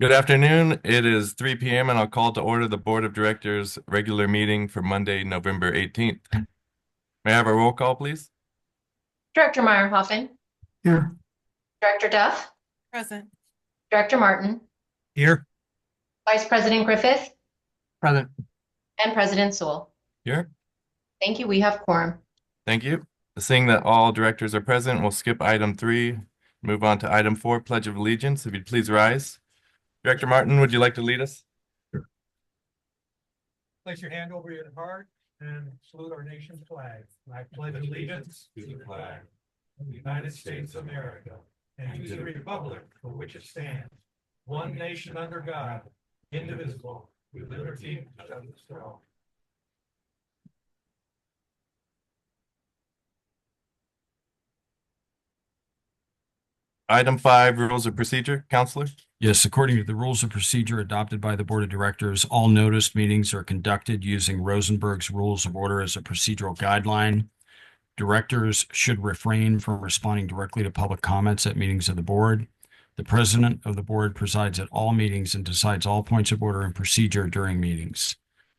Good afternoon. It is 3 p.m. and I'll call to order the Board of Directors regular meeting for Monday, November 18th. May I have a roll call, please? Director Meyerhoffen, Here. Director Duff, Present. Director Martin, Here. Vice President Griffith, Present. and President Sewell. Here. Thank you. We have quorum. Thank you. Seeing that all directors are present, we'll skip item 3, move on to item 4, Pledge of Allegiance. If you'd please rise. Director Martin, would you like to lead us? Place your hand over your heart and salute our nation's flag. I pledge allegiance to the flag of the United States of America and to the republic for which it stands, one nation under God, indivisible, with liberty and justice for all. Item 5, Rules of Procedure. Counselor? Yes, according to the rules of procedure adopted by the Board of Directors, all noticed meetings are conducted using Rosenberg's Rules of Order as a procedural guideline. Directors should refrain from responding directly to public comments at meetings of the board. The president of the board presides at all meetings and decides all points of order and procedure during meetings.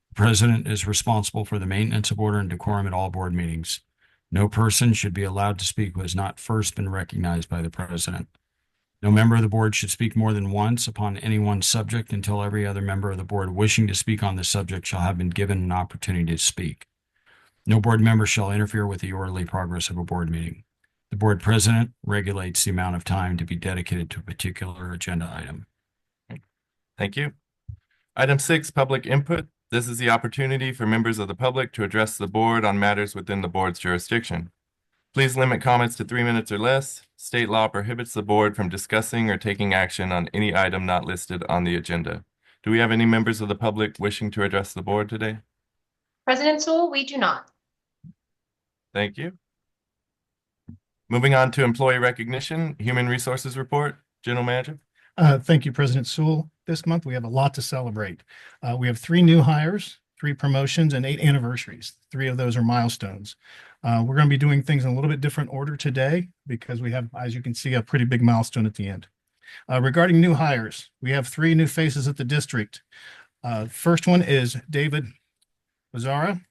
The president is responsible for the maintenance of order and decorum at all board meetings. No person should be allowed to speak who has not first been recognized by the president. No member of the board should speak more than once upon any one subject until every other member of the board wishing to speak on the subject shall have been given an opportunity to speak. No board member shall interfere with the orderly progress of a board meeting. The board president regulates the amount of time to be dedicated to a particular agenda item. Thank you. Item 6, Public Input. This is the opportunity for members of the public to address the board on matters within the board's jurisdiction. Please limit comments to 3 minutes or less. State law prohibits the board from discussing or taking action on any item not listed on the agenda. Do we have any members of the public wishing to address the board today? President Sewell, we do not. Thank you. Moving on to employee recognition, Human Resources Report. General Manager. Thank you, President Sewell. This month, we have a lot to celebrate. We have 3 new hires, 3 promotions, and 8 anniversaries. 3 of those are milestones. We're going to be doing things in a little bit different order today because we have, as you can see, a pretty big milestone at the end. Regarding new hires, we have 3 new faces at the district. First one is David Mazzara.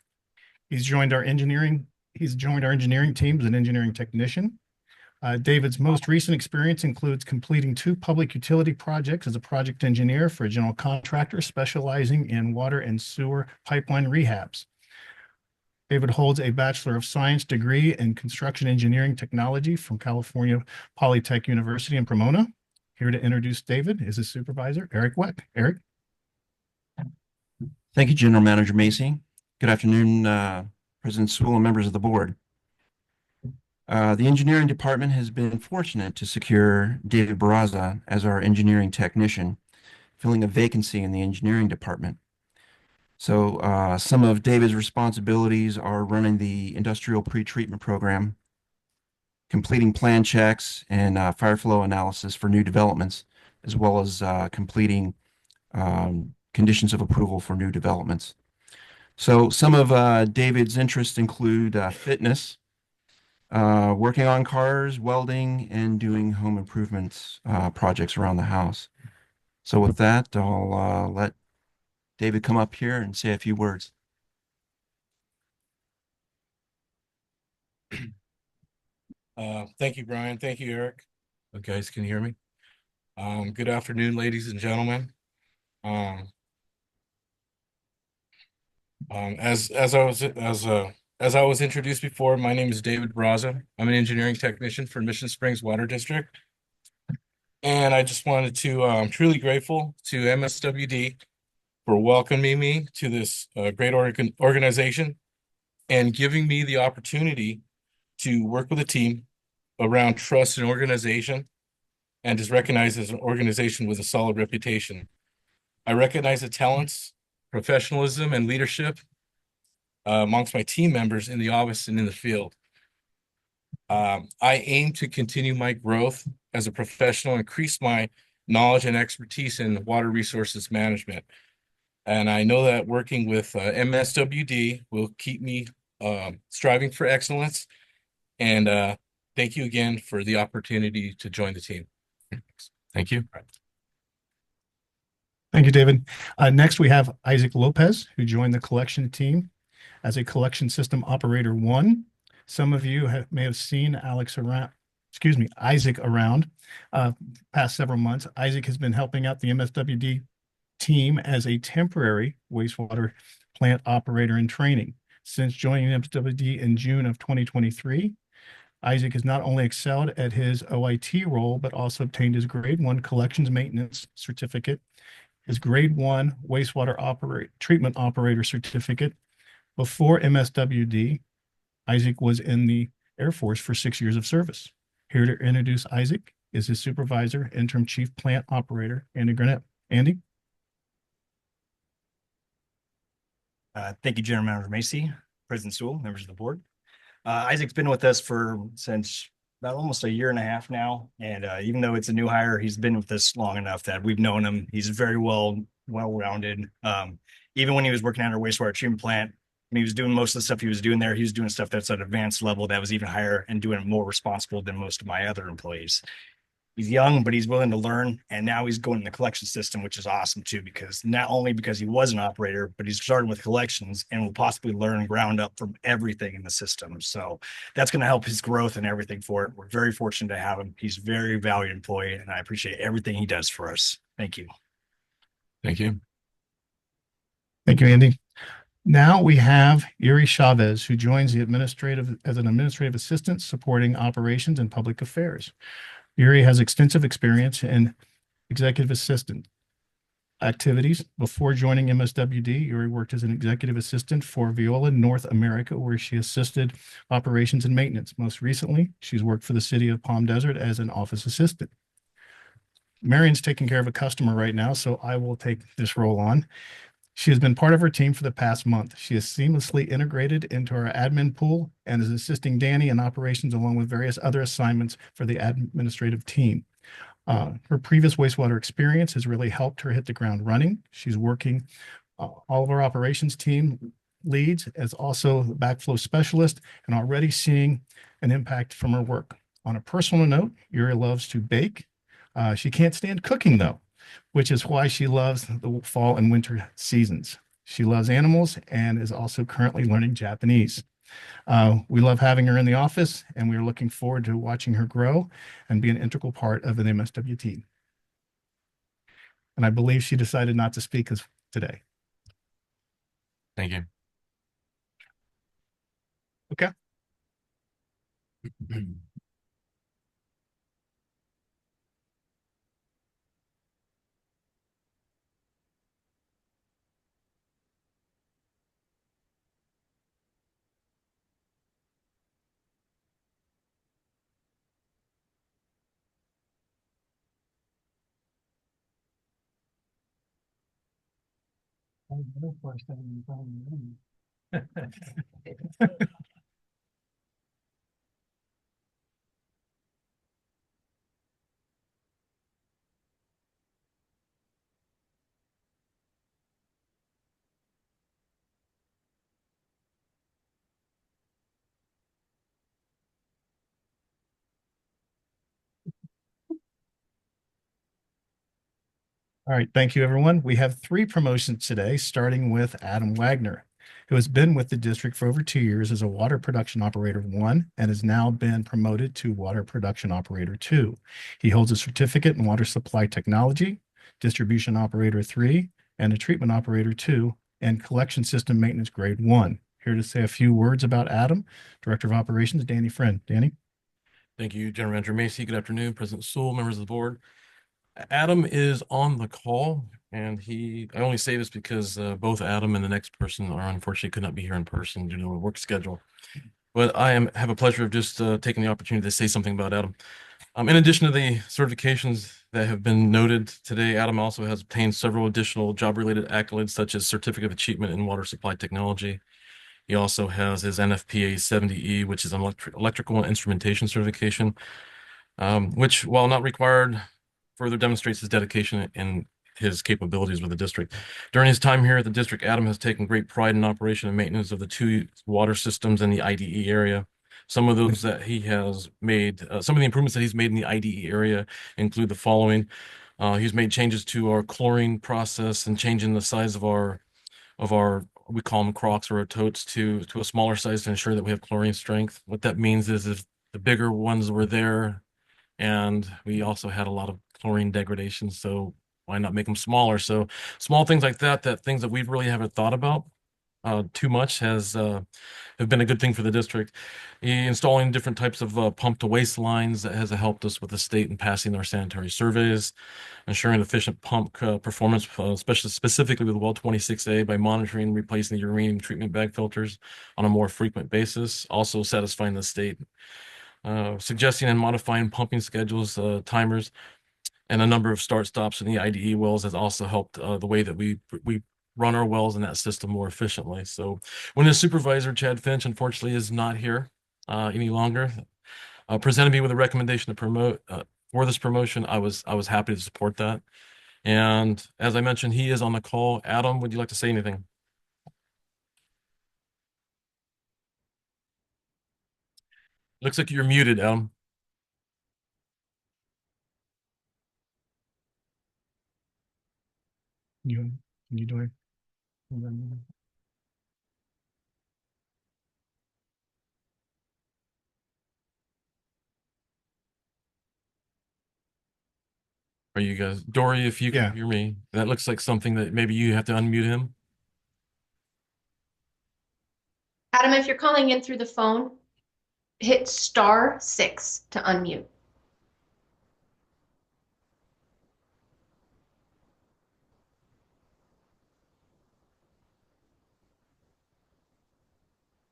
He's joined our engineering team as an engineering technician. David's most recent experience includes completing 2 public utility projects as a project engineer for a general contractor specializing in water and sewer pipeline rehabs. David holds a Bachelor of Science degree in Construction Engineering Technology from California Polytech University in Pomona. Here to introduce David is his supervisor, Eric Weck. Eric? Thank you, General Manager Macy. Good afternoon, President Sewell and members of the board. The engineering department has been fortunate to secure David Barraza as our engineering technician, filling a vacancy in the engineering department. So some of David's responsibilities are running the industrial pretreatment program, completing plan checks and fire flow analysis for new developments, as well as completing conditions of approval for new developments. So some of David's interests include fitness, working on cars, welding, and doing home improvements projects around the house. So with that, I'll let David come up here and say a few words. Thank you, Brian. Thank you, Eric. Okay, guys, can you hear me? Good afternoon, ladies and gentlemen. As I was introduced before, my name is David Barraza. I'm an engineering technician for Mission Springs Water District. And I just wanted to, I'm truly grateful to MSWD for welcoming me to this great organization and giving me the opportunity to work with a team around trust and organization, and is recognized as an organization with a solid reputation. I recognize the talents, professionalism, and leadership amongst my team members in the office and in the field. I aim to continue my growth as a professional, increase my knowledge and expertise in water resources management. And I know that working with MSWD will keep me striving for excellence. And thank you again for the opportunity to join the team. Thank you. Thank you, David. Next, we have Isaac Lopez, who joined the collection team as a collection system operator one. Some of you may have seen Isaac around past several months. Isaac has been helping out the MSWD team as a temporary wastewater plant operator in training. Since joining MSWD in June of 2023, Isaac has not only excelled at his OIT role, but also obtained his grade 1 collections maintenance certificate, his grade 1 wastewater treatment operator certificate. Before MSWD, Isaac was in the Air Force for 6 years of service. Here to introduce Isaac is his supervisor, interim chief plant operator, Andy Granette. Andy? Thank you, General Manager Macy, President Sewell, members of the board. Isaac's been with us since about almost a year and a half now. And even though it's a new hire, he's been with us long enough that we've known him. He's very well-rounded. Even when he was working at our wastewater treatment plant, when he was doing most of the stuff he was doing there, he was doing stuff that's at advanced level that was even higher and doing it more responsible than most of my other employees. He's young, but he's willing to learn. And now he's going in the collection system, which is awesome too, because not only because he was an operator, but he's starting with collections and will possibly learn ground up from everything in the system. So that's going to help his growth and everything for it. We're very fortunate to have him. He's a very valued employee, and I appreciate everything he does for us. Thank you. Thank you. Thank you, Andy. Now we have Yuri Chavez, who joins as an administrative assistant supporting operations and public affairs. Yuri has extensive experience in executive assistant activities. Before joining MSWD, Yuri worked as an executive assistant for Veolia North America, where she assisted operations and maintenance. Most recently, she's worked for the city of Palm Desert as an office assistant. Marion's taking care of a customer right now, so I will take this role on. She has been part of our team for the past month. She is seamlessly integrated into our admin pool and is assisting Danny in operations along with various other assignments for the administrative team. Her previous wastewater experience has really helped her hit the ground running. She's working all of our operations team leads as also the backflow specialist and already seeing an impact from her work. On a personal note, Yuri loves to bake. She can't stand cooking though, which is why she loves the fall and winter seasons. She loves animals and is also currently learning Japanese. We love having her in the office, and we are looking forward to watching her grow and be an integral part of an MSW team. And I believe she decided not to speak today. Thank you. Okay. All right, thank you, everyone. We have 3 promotions today, starting with Adam Wagner, who has been with the district for over 2 years as a water production operator 1 and has now been promoted to water production operator 2. He holds a certificate in water supply technology, distribution operator 3, and a treatment operator 2, and collection system maintenance grade 1. Here to say a few words about Adam, Director of Operations, Danny Friend. Danny? Thank you, General Manager Macy. Good afternoon, President Sewell, members of the board. Adam is on the call, and I only say this because both Adam and the next person are unfortunately could not be here in person due to a work schedule. But I have a pleasure of just taking the opportunity to say something about Adam. In addition to the certifications that have been noted today, Adam also has obtained several additional job-related accolades, such as Certificate of Achievement in Water Supply Technology. He also has his NFPA 70E, which is an electrical and instrumentation certification, which, while not required, further demonstrates his dedication and his capabilities with the district. During his time here at the district, Adam has taken great pride in operation and maintenance of the 2 water systems in the IDE area. Some of those that he has made, some of the improvements that he's made in the IDE area include the following: He's made changes to our chlorine process and changing the size of our we call them crocs or our totes to a smaller size to ensure that we have chlorine strength. What that means is if the bigger ones were there, and we also had a lot of chlorine degradation, so why not make them smaller? So small things like that, things that we really haven't thought about too much have been a good thing for the district. Installing different types of pump to waste lines that has helped us with the state in passing our sanitary surveys, ensuring efficient pump performance, especially specifically with well 26A by monitoring and replacing the uranium treatment bag filters on a more frequent basis, also satisfying the state. Suggesting and modifying pumping schedules, timers, and a number of start stops in the IDE wells has also helped the way that we run our wells in that system more efficiently. So when the supervisor, Chad Finch, unfortunately is not here any longer, presented me with a recommendation to promote for this promotion, I was happy to support that. And as I mentioned, he is on the call. Adam, would you like to say anything? Looks like you're muted, Adam. You doing? Are you guys, Dory, if you Yeah. can hear me, that looks like something that maybe you have to unmute him. Adam, if you're calling in through the phone, hit *6 to unmute.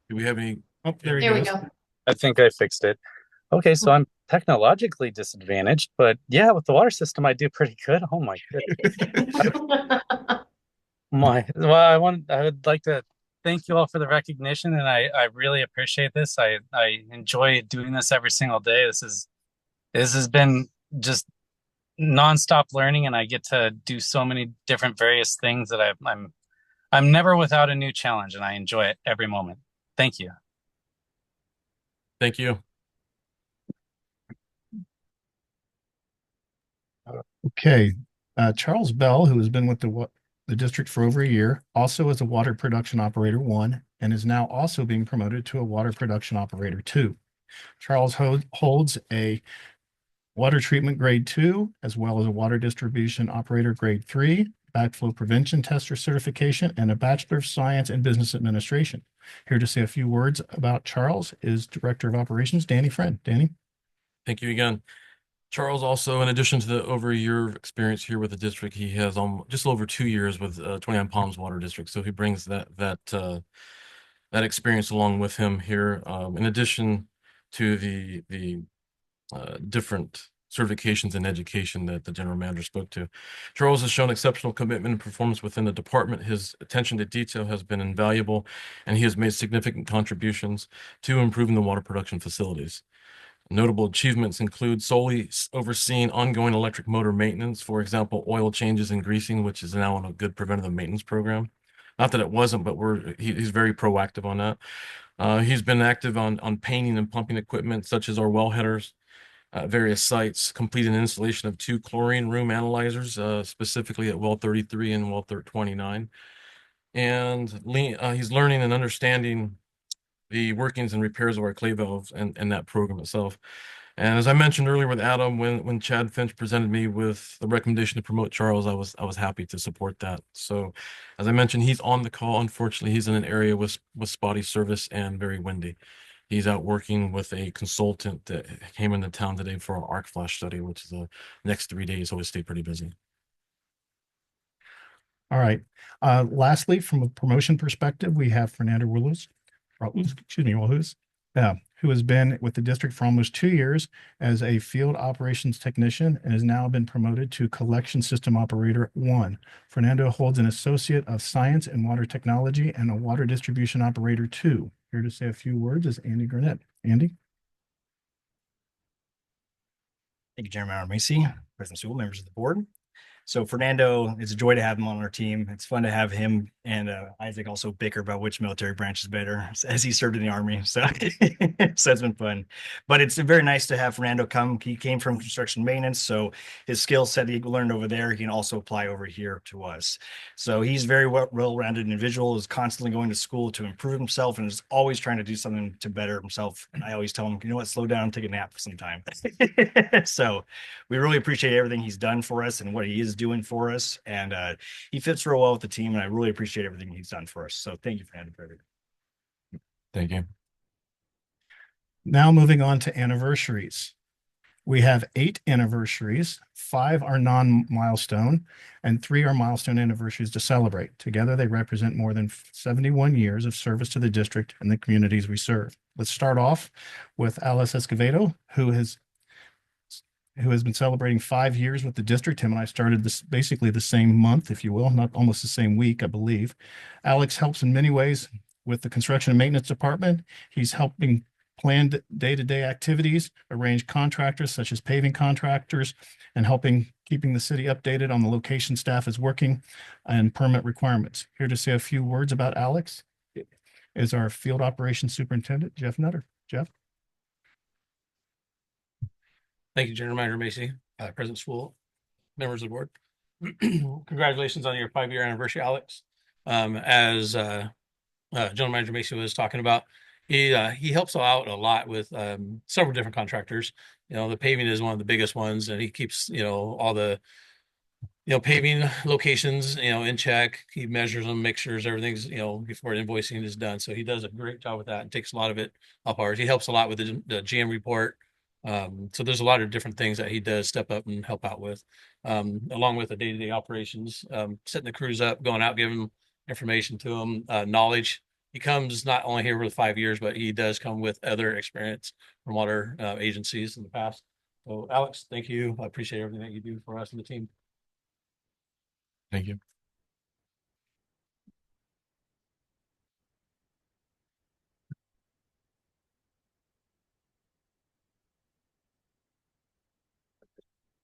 Do we have any? Oh, there he There we goes. go. I think I fixed it. Okay, so I'm technologically disadvantaged, but yeah, with the water system, I do pretty good. Oh my goodness. I would like to thank you all for the recognition, and I really appreciate this. I enjoy doing this every single day. This has been just nonstop learning, and I get to do so many different various things that I'm never without a new challenge, and I enjoy it every moment. Thank you. Thank you. Okay, Charles Bell, who has been with the district for over a year, also is a water production operator 1, and is now also being promoted to a water production operator 2. Charles holds a water treatment grade 2, as well as a water distribution operator grade 3, backflow prevention tester certification, and a Bachelor of Science in Business Administration. Here to say a few words about Charles is Director of Operations, Danny Friend. Danny? Thank you again. Charles also, in addition to the over a year of experience here with the district, he has just over 2 years with 29 Palms Water District. So he brings that experience along with him here. In addition to the different certifications in education that the general manager spoke to. Charles has shown exceptional commitment and performance within the department. His attention to detail has been invaluable, and he has made significant contributions to improving the water production facilities. Notable achievements include solely overseeing ongoing electric motor maintenance, for example, oil changes and greasing, which is now on a good preventative maintenance program. Not that it wasn't, but he's very proactive on that. He's been active on painting and pumping equipment, such as our well headers, various sites, completed an installation of 2 chlorine room analyzers, specifically at well 33 and well 29. And he's learning and understanding the workings and repairs of our clay valves and that program itself. And as I mentioned earlier with Adam, when Chad Finch presented me with the recommendation to promote Charles, I was happy to support that. So as I mentioned, he's on the call. Unfortunately, he's in an area with spotty service and very windy. He's out working with a consultant that came into town today for our arc flash study, which is the next 3 days. Always stay pretty busy. All right. Lastly, from a promotion perspective, we have Fernando Willis, who has been with the district for almost 2 years as a field operations technician and has now been promoted to collection system operator 1. Fernando holds an associate of science in water technology and a water distribution operator 2. Here to say a few words is Andy Gurnett. Andy? Thank you, Chairman Macy, President Sewell, members of the board. So Fernando, it's a joy to have him on our team. It's fun to have him and Isaac also bicker about which military branch is better as he served in the Army. So, so it's been fun. But it's very nice to have Fernando come. He came from construction maintenance, so his skill set he learned over there, he can also apply over here to us. So he's very well-rounded individual, is constantly going to school to improve himself and is always trying to do something to better himself. And I always tell him, you know what, slow down, take a nap sometime. So we really appreciate everything he's done for us and what he is doing for us. And he fits real well with the team. And I really appreciate everything he's done for us. So thank you, Fernando. Thank you. Now moving on to anniversaries. We have 8 anniversaries, 5 are non-milestone, and 3 are milestone anniversaries to celebrate. Together, they represent more than 71 years of service to the district and the communities we serve. Let's start off with Alice Escovedo, who has been celebrating 5 years with the district. Him and I started this basically the same month, if you will, not almost the same week, I believe. Alex helps in many ways with the construction and maintenance department. He's helping plan day-to-day activities, arrange contractors such as paving contractors, and helping keeping the city updated on the location staff is working and permit requirements. Here to say a few words about Alex is our field operations superintendent, Jeff Nutter. Jeff? Thank you, General Manager Macy, President School, members of the board. Congratulations on your 5-year anniversary, Alex. As General Manager Macy was talking about, he helps out a lot with several different contractors. You know, the paving is one of the biggest ones, and he keeps, you know, all the paving locations, in check. He measures them, makes sure everything's, before invoicing is done. So he does a great job with that and takes a lot of it up ours. He helps a lot with the GM report. So there's a lot of different things that he does step up and help out with, along with the day-to-day operations, setting the crews up, going out, giving information to them, knowledge. He comes not only here for 5 years, but he does come with other experience from other agencies in the past. So Alex, thank you. I appreciate everything that you do for us and the team. Thank you.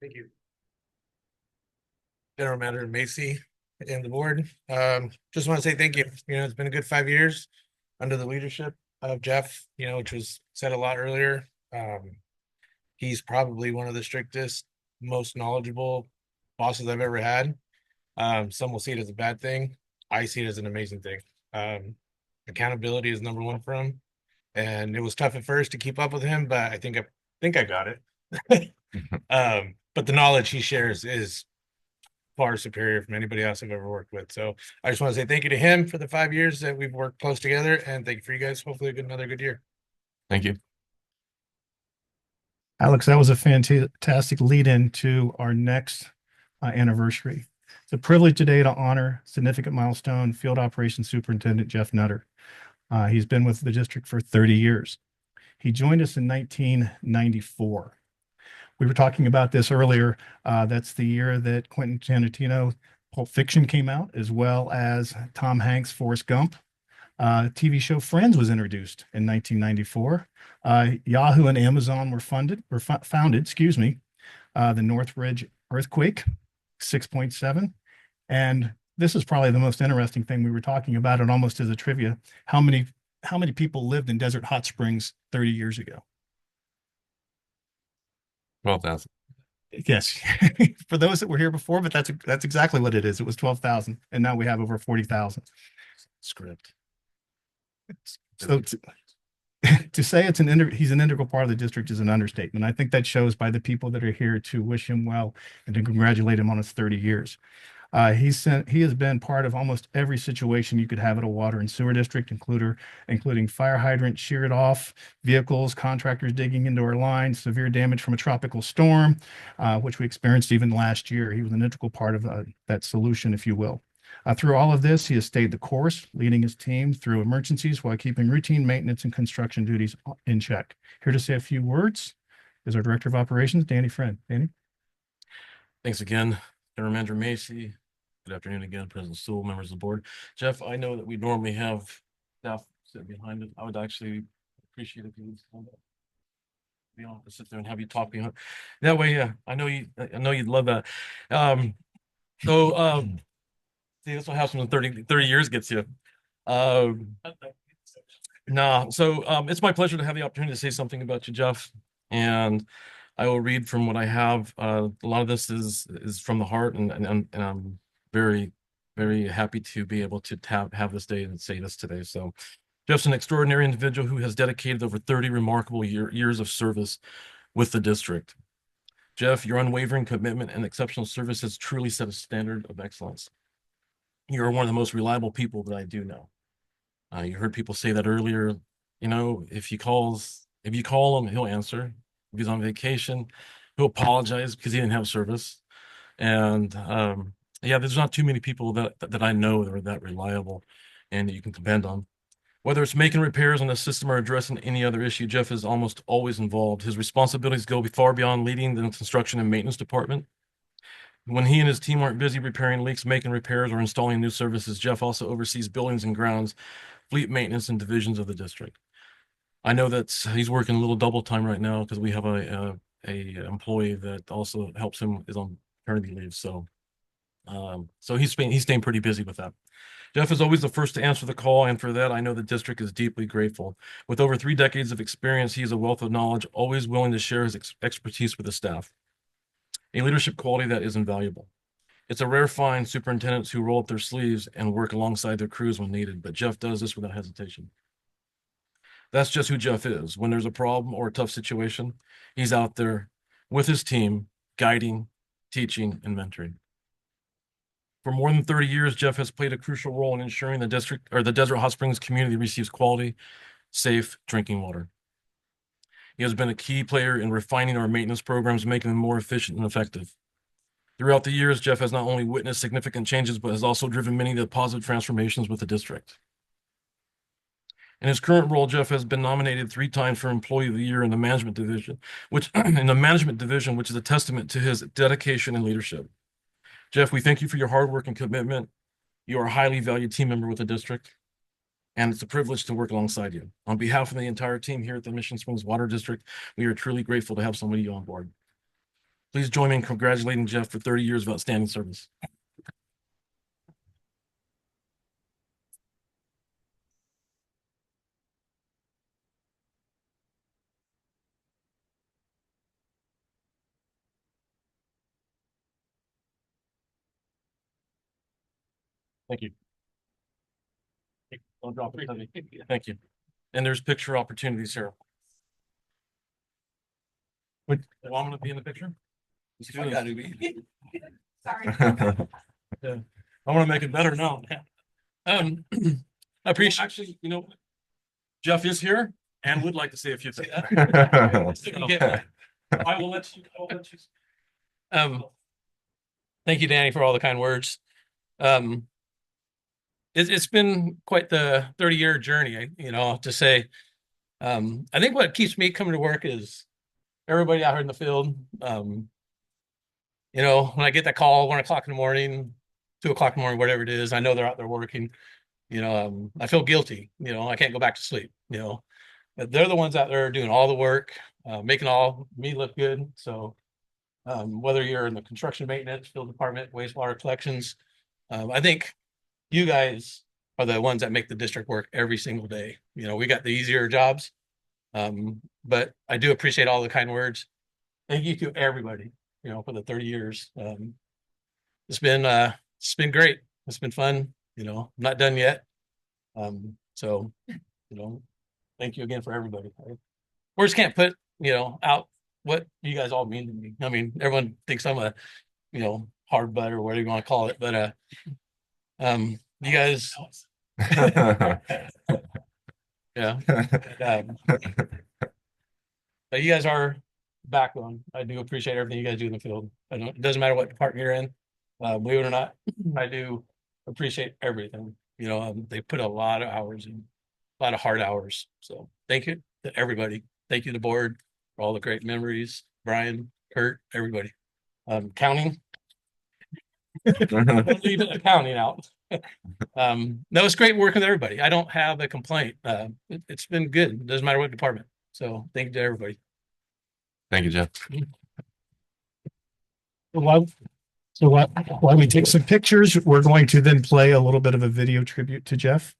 Thank you. General Manager Macy and the board. Just want to say thank you. It's been a good 5 years under the leadership of Jeff, which was said a lot earlier. He's probably one of the strictest, most knowledgeable bosses I've ever had. Some will see it as a bad thing. I see it as an amazing thing. Accountability is number one for him. And it was tough at first to keep up with him, but I think I got it. But the knowledge he shares is far superior from anybody else I've ever worked with. So I just want to say thank you to him for the 5 years that we've worked close together, and thank you for you guys. Hopefully another good year. Thank you. Alex, that was a fantastic lead in to our next anniversary. It's a privilege today to honor significant milestone Field Operations Superintendent Jeff Nutter. He's been with the district for 30 years. He joined us in 1994. We were talking about this earlier. That's the year that Quentin Tarantino Pulp Fiction came out, as well as Tom Hanks' Forrest Gump. TV show Friends was introduced in 1994. Yahoo and Amazon were founded, the Northridge earthquake, 6.7. And this is probably the most interesting thing. We were talking about it almost as a trivia. How many people lived in Desert Hot Springs 30 years ago? 12,000. Yes, for those that were here before, but that's exactly what it is. It was 12,000, and now we have over 40,000. Script. So to say he's an integral part of the district is an understatement. I think that shows by the people that are here to wish him well and to congratulate him on his 30 years. He has been part of almost every situation you could have at a water and sewer district, including fire hydrant sheared off, vehicles, contractors digging into our lines, severe damage from a tropical storm, which we experienced even last year. He was an integral part of that solution, if you will. Through all of this, he has stayed the course, leading his team through emergencies while keeping routine maintenance and construction duties in check. Here to say a few words is our Director of Operations, Danny Friend. Danny? Thanks again, General Manager Macy. Good afternoon again, President Sewell, members of the board. Jeff, I know that we normally have staff sit behind it. I would actually appreciate if you would stand up. Be able to sit there and have you talk behind. That way, I know you'd love that. So, see, this will happen when 30 years gets you. No, so it's my pleasure to have the opportunity to say something about you, Jeff. And I will read from what I have. A lot of this is from the heart, and I'm very, very happy to be able to have this day and say this today. So Jeff's an extraordinary individual who has dedicated over 30 remarkable years of service with the district. Jeff, your unwavering commitment and exceptional service has truly set a standard of excellence. You are one of the most reliable people that I do know. You heard people say that earlier. You know, if you call him, he'll answer. If he's on vacation, he'll apologize because he didn't have service. And yeah, there's not too many people that I know that are that reliable and that you can depend on. Whether it's making repairs on the system or addressing any other issue, Jeff is almost always involved. His responsibilities go far beyond leading the construction and maintenance department. When he and his team aren't busy repairing leaks, making repairs, or installing new services, Jeff also oversees buildings and grounds, fleet maintenance, and divisions of the district. I know that he's working a little double time right now because we have a employee that also helps him, is on maternity leave. So he's staying pretty busy with that. Jeff is always the first to answer the call, and for that, I know the district is deeply grateful. With over 3 decades of experience, he is a wealth of knowledge, always willing to share his expertise with the staff. A leadership quality that is invaluable. It's a rare find superintendents who roll up their sleeves and work alongside their crews when needed, but Jeff does this without hesitation. That's just who Jeff is. When there's a problem or a tough situation, he's out there with his team, guiding, teaching, and mentoring. For more than 30 years, Jeff has played a crucial role in ensuring the district or the Desert Hot Springs community receives quality, safe drinking water. He has been a key player in refining our maintenance programs, making them more efficient and effective. Throughout the years, Jeff has not only witnessed significant changes, but has also driven many of the positive transformations with the district. In his current role, Jeff has been nominated 3 times for Employee of the Year in the management division, which is a testament to his dedication and leadership. Jeff, we thank you for your hard work and commitment. You are a highly valued team member with the district, and it's a privilege to work alongside you. On behalf of the entire team here at the Mission Springs Water District, we are truly grateful to have somebody on board. Please join me in congratulating Jeff for 30 years of outstanding service. Thank you. Don't drop it. Thank you. And there's picture opportunities here. Wait, do I want to be in the picture? Let's do this. Sorry. Yeah. I want to make it better now. I appreciate, actually, you know, Jeff is here and would like to say a few things. I will let you. Thank you, Danny, for all the kind words. It's been quite the 30-year journey, you know, to say. I think what keeps me coming to work is everybody out here in the field. You know, when I get that call 1 o'clock in the morning, 2 o'clock in the morning, whatever it is, I know they're out there working. You know, I feel guilty. You know, I can't go back to sleep. You know, but they're the ones out there doing all the work, making me look good. So, whether you're in the construction maintenance, field department, wastewater collections, I think you guys are the ones that make the district work every single day. You know, we got the easier jobs, but I do appreciate all the kind words. Thank you to everybody, you know, for the 30 years. It's been great. It's been fun. You know, I'm not done yet. So, you know, thank you again for everybody. Words can't put, you know, out what you guys all mean to me. I mean, everyone thinks I'm a, you know, hard butt or whatever you want to call it, but you guys, yeah, but you guys are backbone. I do appreciate everything you guys do in the field. It doesn't matter what department you're in, believe it or not, I do appreciate everything. You know, they put a lot of hours in, a lot of hard hours. So thank you to everybody. Thank you to the board for all the great memories. Brian, Kurt, everybody. Counting. Leave accounting out. No, it's great working with everybody. I don't have a complaint. It's been good. It doesn't matter what department. So thank you to everybody. Thank you, Jeff. Well, So while we take some pictures, we're going to then play a little bit of a video tribute to Jeff.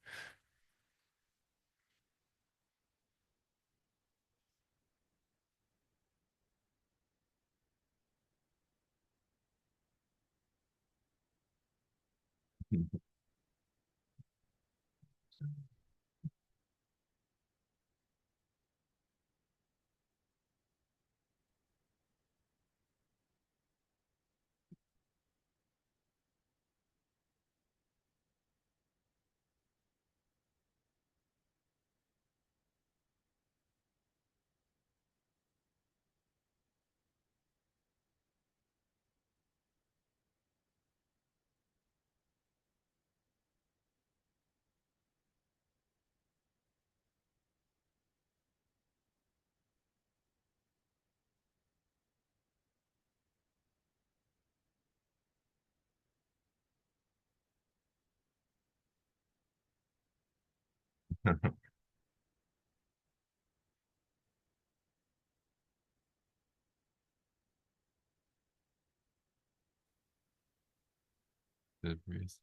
Good breeze.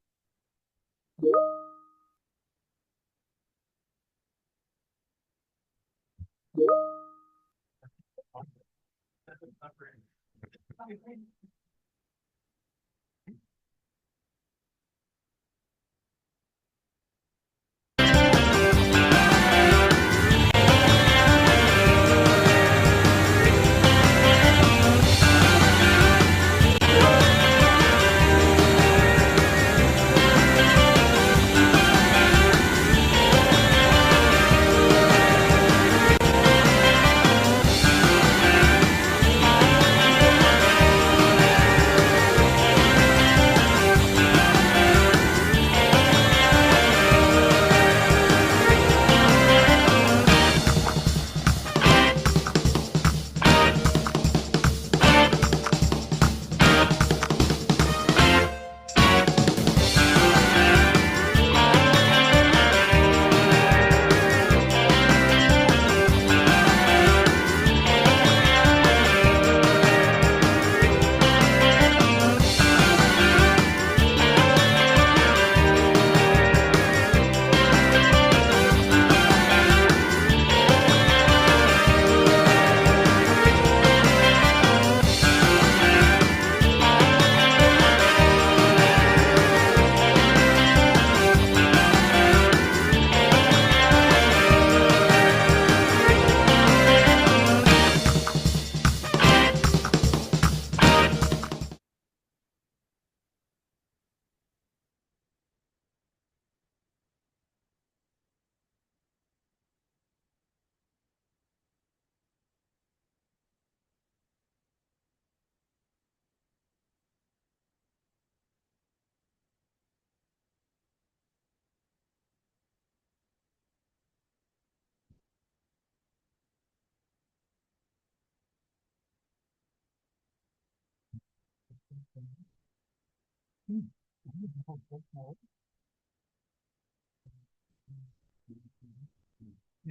You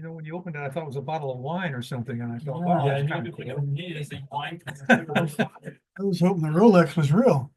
know, when you opened it, I thought it was a bottle of wine or something, and I thought, wow, that's kind of cool. I was hoping the Rolex was real.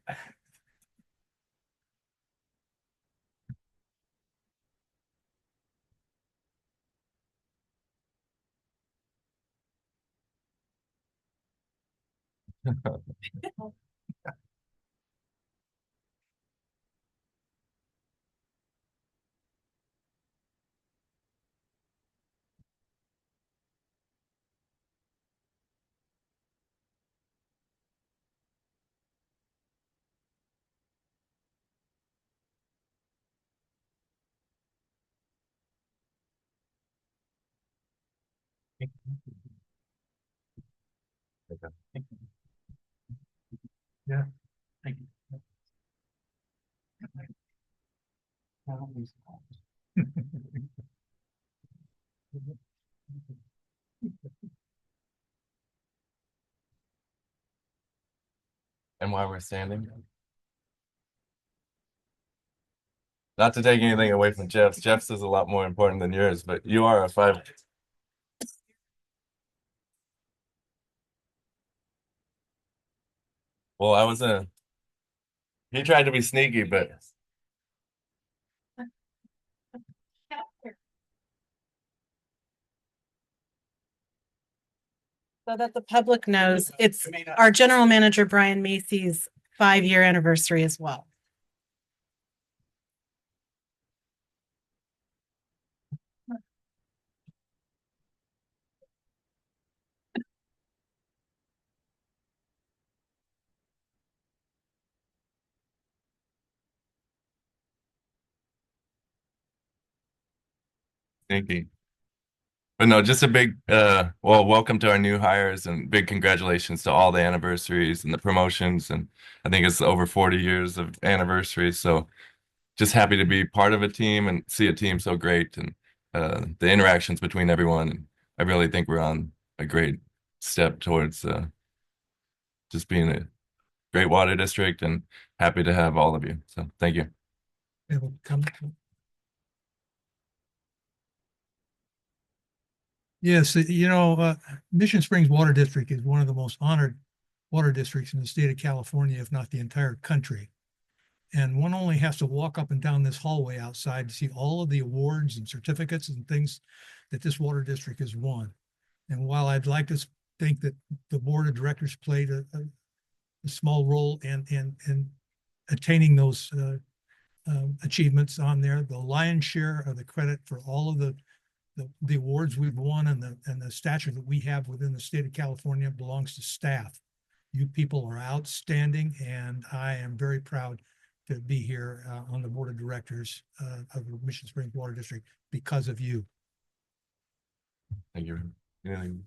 Yeah. Thank you. And why we're standing. Not to take anything away from Jeff's. Jeff's is a lot more important than yours, but you are a five. Well, He tried to be sneaky, but So that the public knows, it's our general manager, Brian Macy's 5-year anniversary as well. sneaky. But no, just a big well, welcome to our new hires and big congratulations to all the anniversaries and the promotions. And I think it's over 40 years of anniversaries. So just happy to be part of a team and see a team so great and the interactions between everyone. And I really think we're on a great step towards just being a great water district and happy to have all of you. So thank you. Yes, Mission Springs Water District is one of the most honored water districts in the state of California, if not the entire country. And one only has to walk up and down this hallway outside to see all of the awards and certificates and things that this water district has won. And while I'd like to think that the board of directors played a small role in attaining those achievements on there, the lion's share of the credit for all of the awards we've won and the stature that we have within the state of California belongs to staff. You people are outstanding, and I am very proud to be here on the board of directors of the Mission Springs Water District because of you. Thank you. Anything?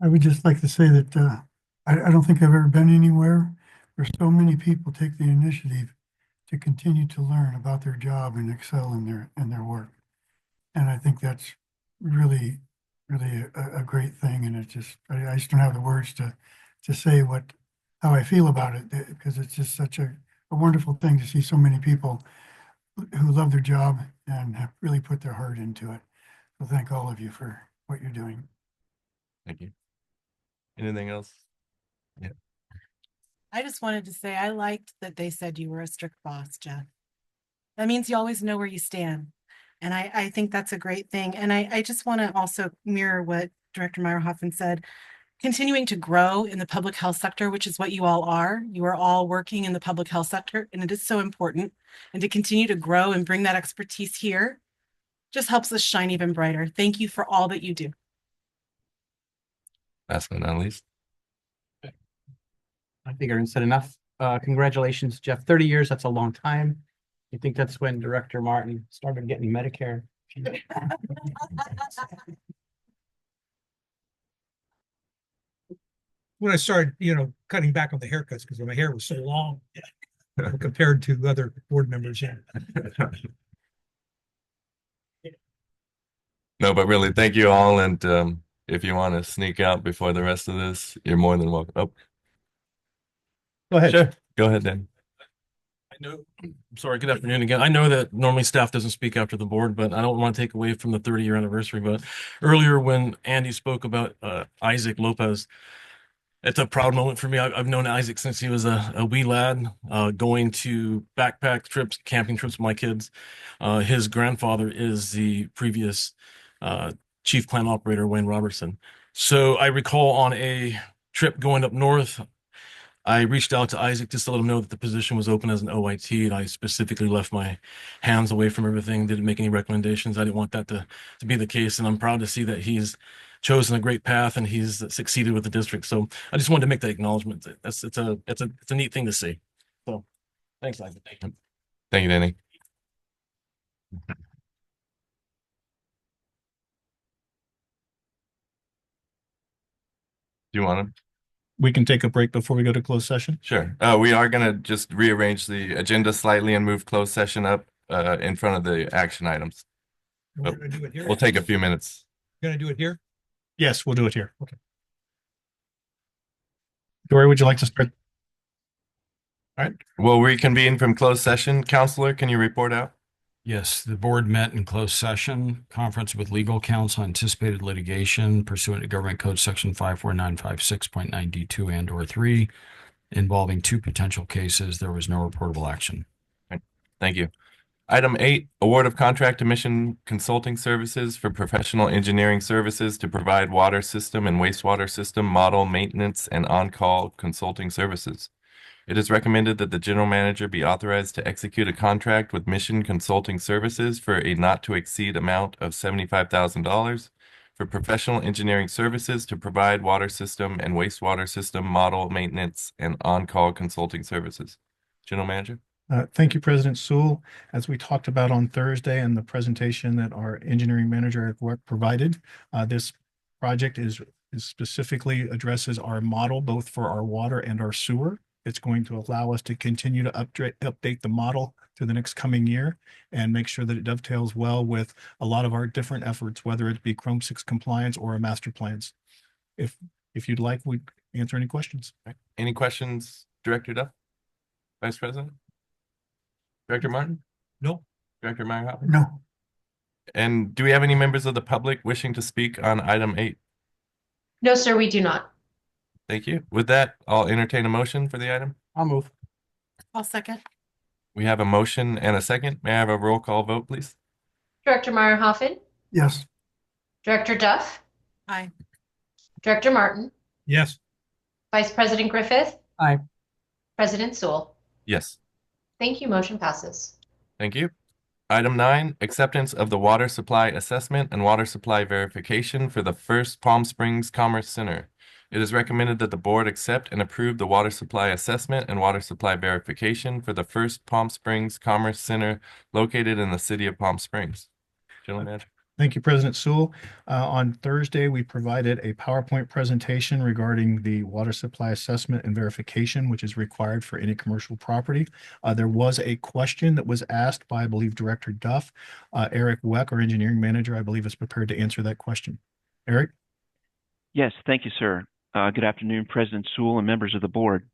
I would just like to say that I don't think I've ever been anywhere where so many people take the initiative to continue to learn about their job and excel in their work. And I think that's really, really a great thing. And it's just, I just don't have the words to say how I feel about it, because it's just such a wonderful thing to see so many people who love their job and have really put their heart into it. So thank all of you for what you're doing. Thank you. Anything else? Yeah. I just wanted to say, I liked that they said you were a strict boss, Jeff. That means you always know where you stand. And I think that's a great thing. And I just want to also mirror what Director Meyerhoffen said, continuing to grow in the public health sector, which is what you all are. You are all working in the public health sector, and it is so important. And to continue to grow and bring that expertise here just helps us shine even brighter. Thank you for all that you do. Last but not least. I think I said enough. Congratulations, Jeff. 30 years, that's a long time. I think that's when Director Martin started getting Medicare. When I started, cutting back on the haircuts because my hair was so long compared to other board members. Yeah. No, but really, thank you all. And if you want to sneak out before the rest of this, you're more than welcome. Oh, Go ahead. sure. Go ahead, Dan. I know, I'm sorry, good afternoon again. I know that normally staff doesn't speak after the board, but I don't want to take away from the 30-year anniversary. But earlier when Andy spoke about Isaac Lopez, it's a proud moment for me. I've known Isaac since he was a wee lad, going to backpack trips, camping trips with my kids. His grandfather is the previous chief plant operator, Wayne Robertson. So I recall on a trip going up north, I reached out to Isaac just to let him know that the position was open as an OIT, and I specifically left my hands away from everything, didn't make any recommendations. I didn't want that to be the case, and I'm proud to see that he's chosen a great path and he's succeeded with the district. So I just wanted to make that acknowledgement. It's a neat thing to see. So thanks, Isaac. Thank you, Danny. Do you want to? We can take a break before we go to closed session. Sure. We are going to just rearrange the agenda slightly and move closed session up in front of the action items. We're gonna do it here. We'll take a few minutes. Going to do it here. Yes, we'll do it here. Okay. Dory, would you like to start? All right. We'll reconvene from closed session. Counselor, can you report out? Yes, the board met in closed session, conference with legal counsel, anticipated litigation pursuant to Government Code Section 54956.9D2 and/or 3, Involving two potential cases, there was no reportable action. Thank you. Item 8, award of contract to Mission Consulting Services for professional engineering services to provide water system and wastewater system model maintenance and on-call consulting services. It is recommended that the general manager be authorized to execute a contract with Mission Consulting Services for a not-to-exceed amount of $75,000 for professional engineering services to provide water system and wastewater system model maintenance and on-call consulting services. General Manager? Thank you, President Sewell. As we talked about on Thursday and the presentation that our engineering manager Eric Weck provided, this project is specifically addresses our model both for our water and our sewer. It's going to allow us to continue to update the model to the next coming year and make sure that it dovetails well with a lot of our different efforts, whether it be Chrome 6 compliance or our master plans. If you'd like, we'd answer any questions. Any questions, Director Duff? Vice President? Director Martin? No. Director Meyerhoff? No. And do we have any members of the public wishing to speak on item 8? No, sir, we do not. Thank you. With that, I'll entertain a motion for the item. I'll move. I'll second. We have a motion and a second. May I have a roll call vote, please? Director Meyerhoffen, Yes. Director Duff, Aye. Director Martin, Yes. Vice President Griffith. Aye. President Sewell. Yes. Thank you. Motion passes. Thank you. Item 9, acceptance of the water supply assessment and water supply verification for the First Palm Springs Commerce Center. It is recommended that the board accept and approve the water supply assessment and water supply verification for the First Palm Springs Commerce Center located in the city of Palm Springs. General Manager. Thank you, President Sewell. On Thursday, we provided a PowerPoint presentation regarding the water supply assessment and verification, which is required for any commercial property. There was a question that was asked by, I believe, Director Duff. Eric Weck, our engineering manager, I believe, is prepared to answer that question. Eric? Yes, thank you, sir. Good afternoon, President Sewell and members of the board.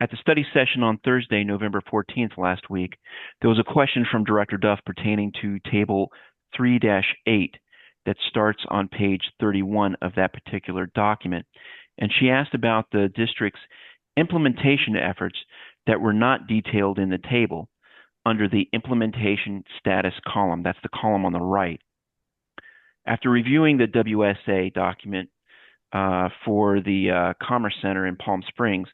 At the study session on Thursday, November 14th last week, there was a question from Director Duff pertaining to Table 3-8 that starts on page 31 of that particular document. And she asked about the district's implementation efforts that were not detailed in the table under the implementation status column. That's the column on the right. After reviewing the WSA document for the Commerce Center in Palm Springs,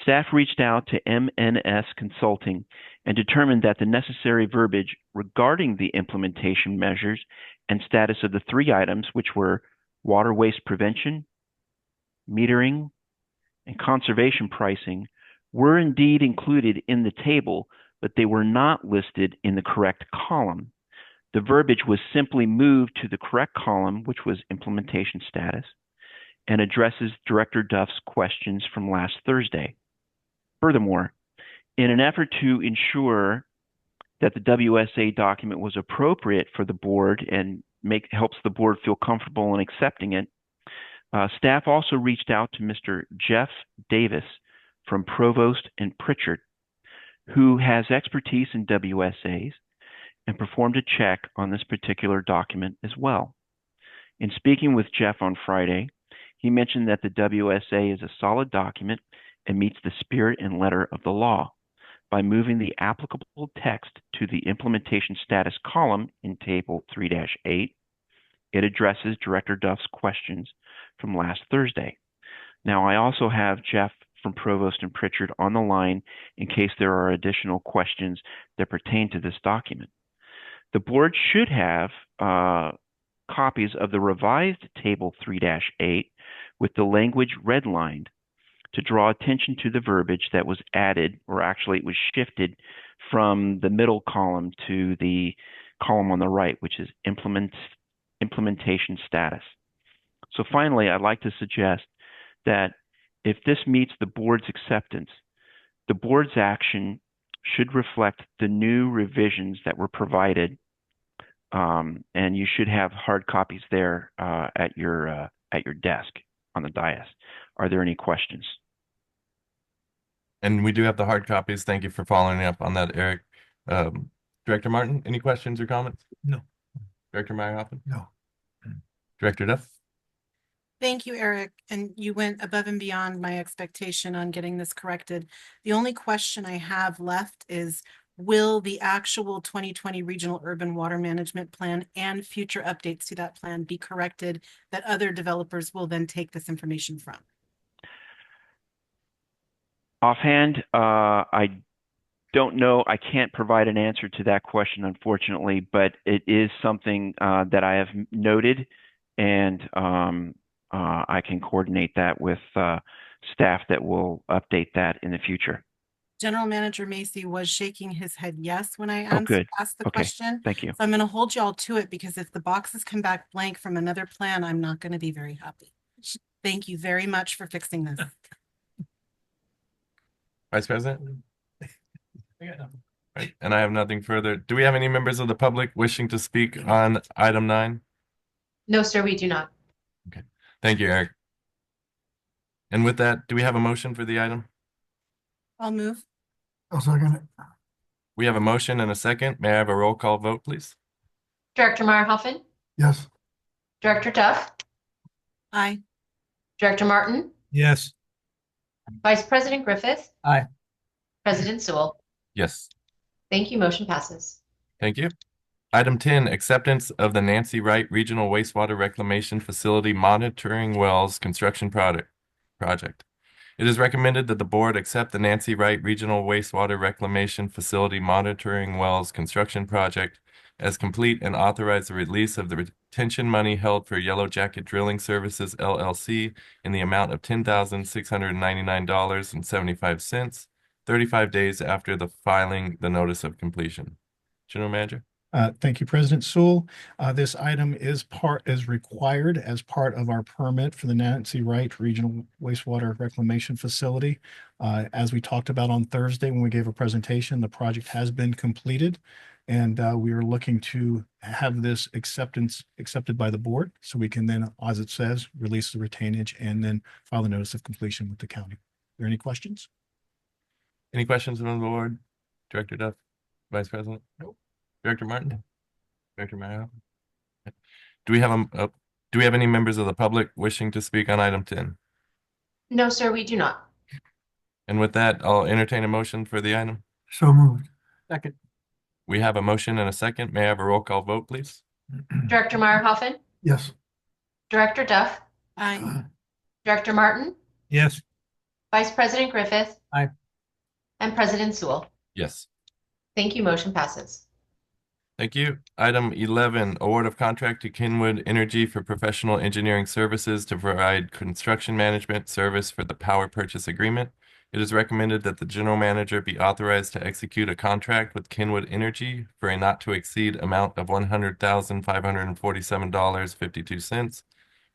staff reached out to MNS Consulting and determined that the necessary verbiage regarding the implementation measures and status of the 3 items, which were water waste prevention, metering, and conservation pricing, were indeed included in the table, but they were not listed in the correct column. The verbiage was simply moved to the correct column, which was implementation status, and addresses Director Duff's questions from last Thursday. Furthermore, in an effort to ensure that the WSA document was appropriate for the board and helps the board feel comfortable in accepting it, staff also reached out to Mr. Jeff Davis from Provost and Pritchard, who has expertise in WSAs and performed a check on this particular document as well. In speaking with Jeff on Friday, he mentioned that the WSA is a solid document and meets the spirit and letter of the law. By moving the applicable text to the implementation status column in Table 3-8, it addresses Director Duff's questions from last Thursday. Now, I also have Jeff from Provost and Pritchard on the line in case there are additional questions that pertain to this document. The board should have copies of the revised Table 3-8 with the language redlined to draw attention to the verbiage that was added, or actually it was shifted from the middle column to the column on the right, which is implementation status. So finally, I'd like to suggest that if this meets the board's acceptance, the board's action should reflect the new revisions that were provided, and you should have hard copies there at your desk on the dais. Are there any questions? And we do have the hard copies. Thank you for following up on that, Eric. Director Martin, any questions or comments? No. Director Meyerhoffen? No. Director Duff? Thank you, Eric. And you went above and beyond my expectation on getting this corrected. The only question I have left is, will the actual 2020 Regional Urban Water Management Plan and future updates to that plan be corrected that other developers will then take this information from? Offhand, I don't know. I can't provide an answer to that question, unfortunately, but it is something that I have noted, and I can coordinate that with staff that will update that in the future. General Manager Macy was shaking his head yes when I Oh, good. asked the Okay. question. Thank you. So I'm going to hold y'all to it, because if the boxes come back blank from another plan, I'm not going to be very happy. Thank you very much for fixing this. Vice President? Right, and I have nothing further. Do we have any members of the public wishing to speak on item 9? No, sir, we do not. Thank you, Eric. And with that, do we have a motion for the item? I'll move. I'll second it. We have a motion and a second. May I have a roll call vote, please? Director Meyerhoffen, Yes. Director Duff, Aye. Director Martin, Yes. Vice President Griffith. Aye. President Sewell. Yes. Thank you. Motion passes. Thank you. Item 10, acceptance of the Nancy Wright Regional Wastewater Reclamation Facility Monitoring Wells Construction Project. It is recommended that the board accept the Nancy Wright Regional Wastewater Reclamation Facility Monitoring Wells Construction Project as complete and authorize the release of the retention money held for Yellow Jacket Drilling Services LLC in the amount of $10,699.75, 35 days after the filing the notice of completion. General Manager? Thank you, President Sewell. This item is required as part of our permit for the Nancy Wright Regional Wastewater Reclamation Facility. As we talked about on Thursday when we gave a presentation, the project has been completed, and we are looking to have this accepted by the board, so we can then, as it says, release the retainage and then file the notice of completion with the county. Are there any questions? Any questions from the board? Director Duff, Vice President? Nope. Director Martin? Director Mayo? Do we have any members of the public wishing to speak on item 10? No, sir, we do not. And with that, I'll entertain a motion for the item. So moved. Second. We have a motion and a second. May I have a roll call vote, please? Director Meyerhoffen, Yes. Director Duff, Aye. Director Martin, Yes. Vice President Griffith. Aye. And President Sewell. Yes. Thank you. Motion passes. Thank you. Item 11, award of contract to Kenwood Energy for professional engineering services to provide construction management service for the power purchase agreement. It is recommended that the general manager be authorized to execute a contract with Kenwood Energy for a not to exceed amount of $100,547.52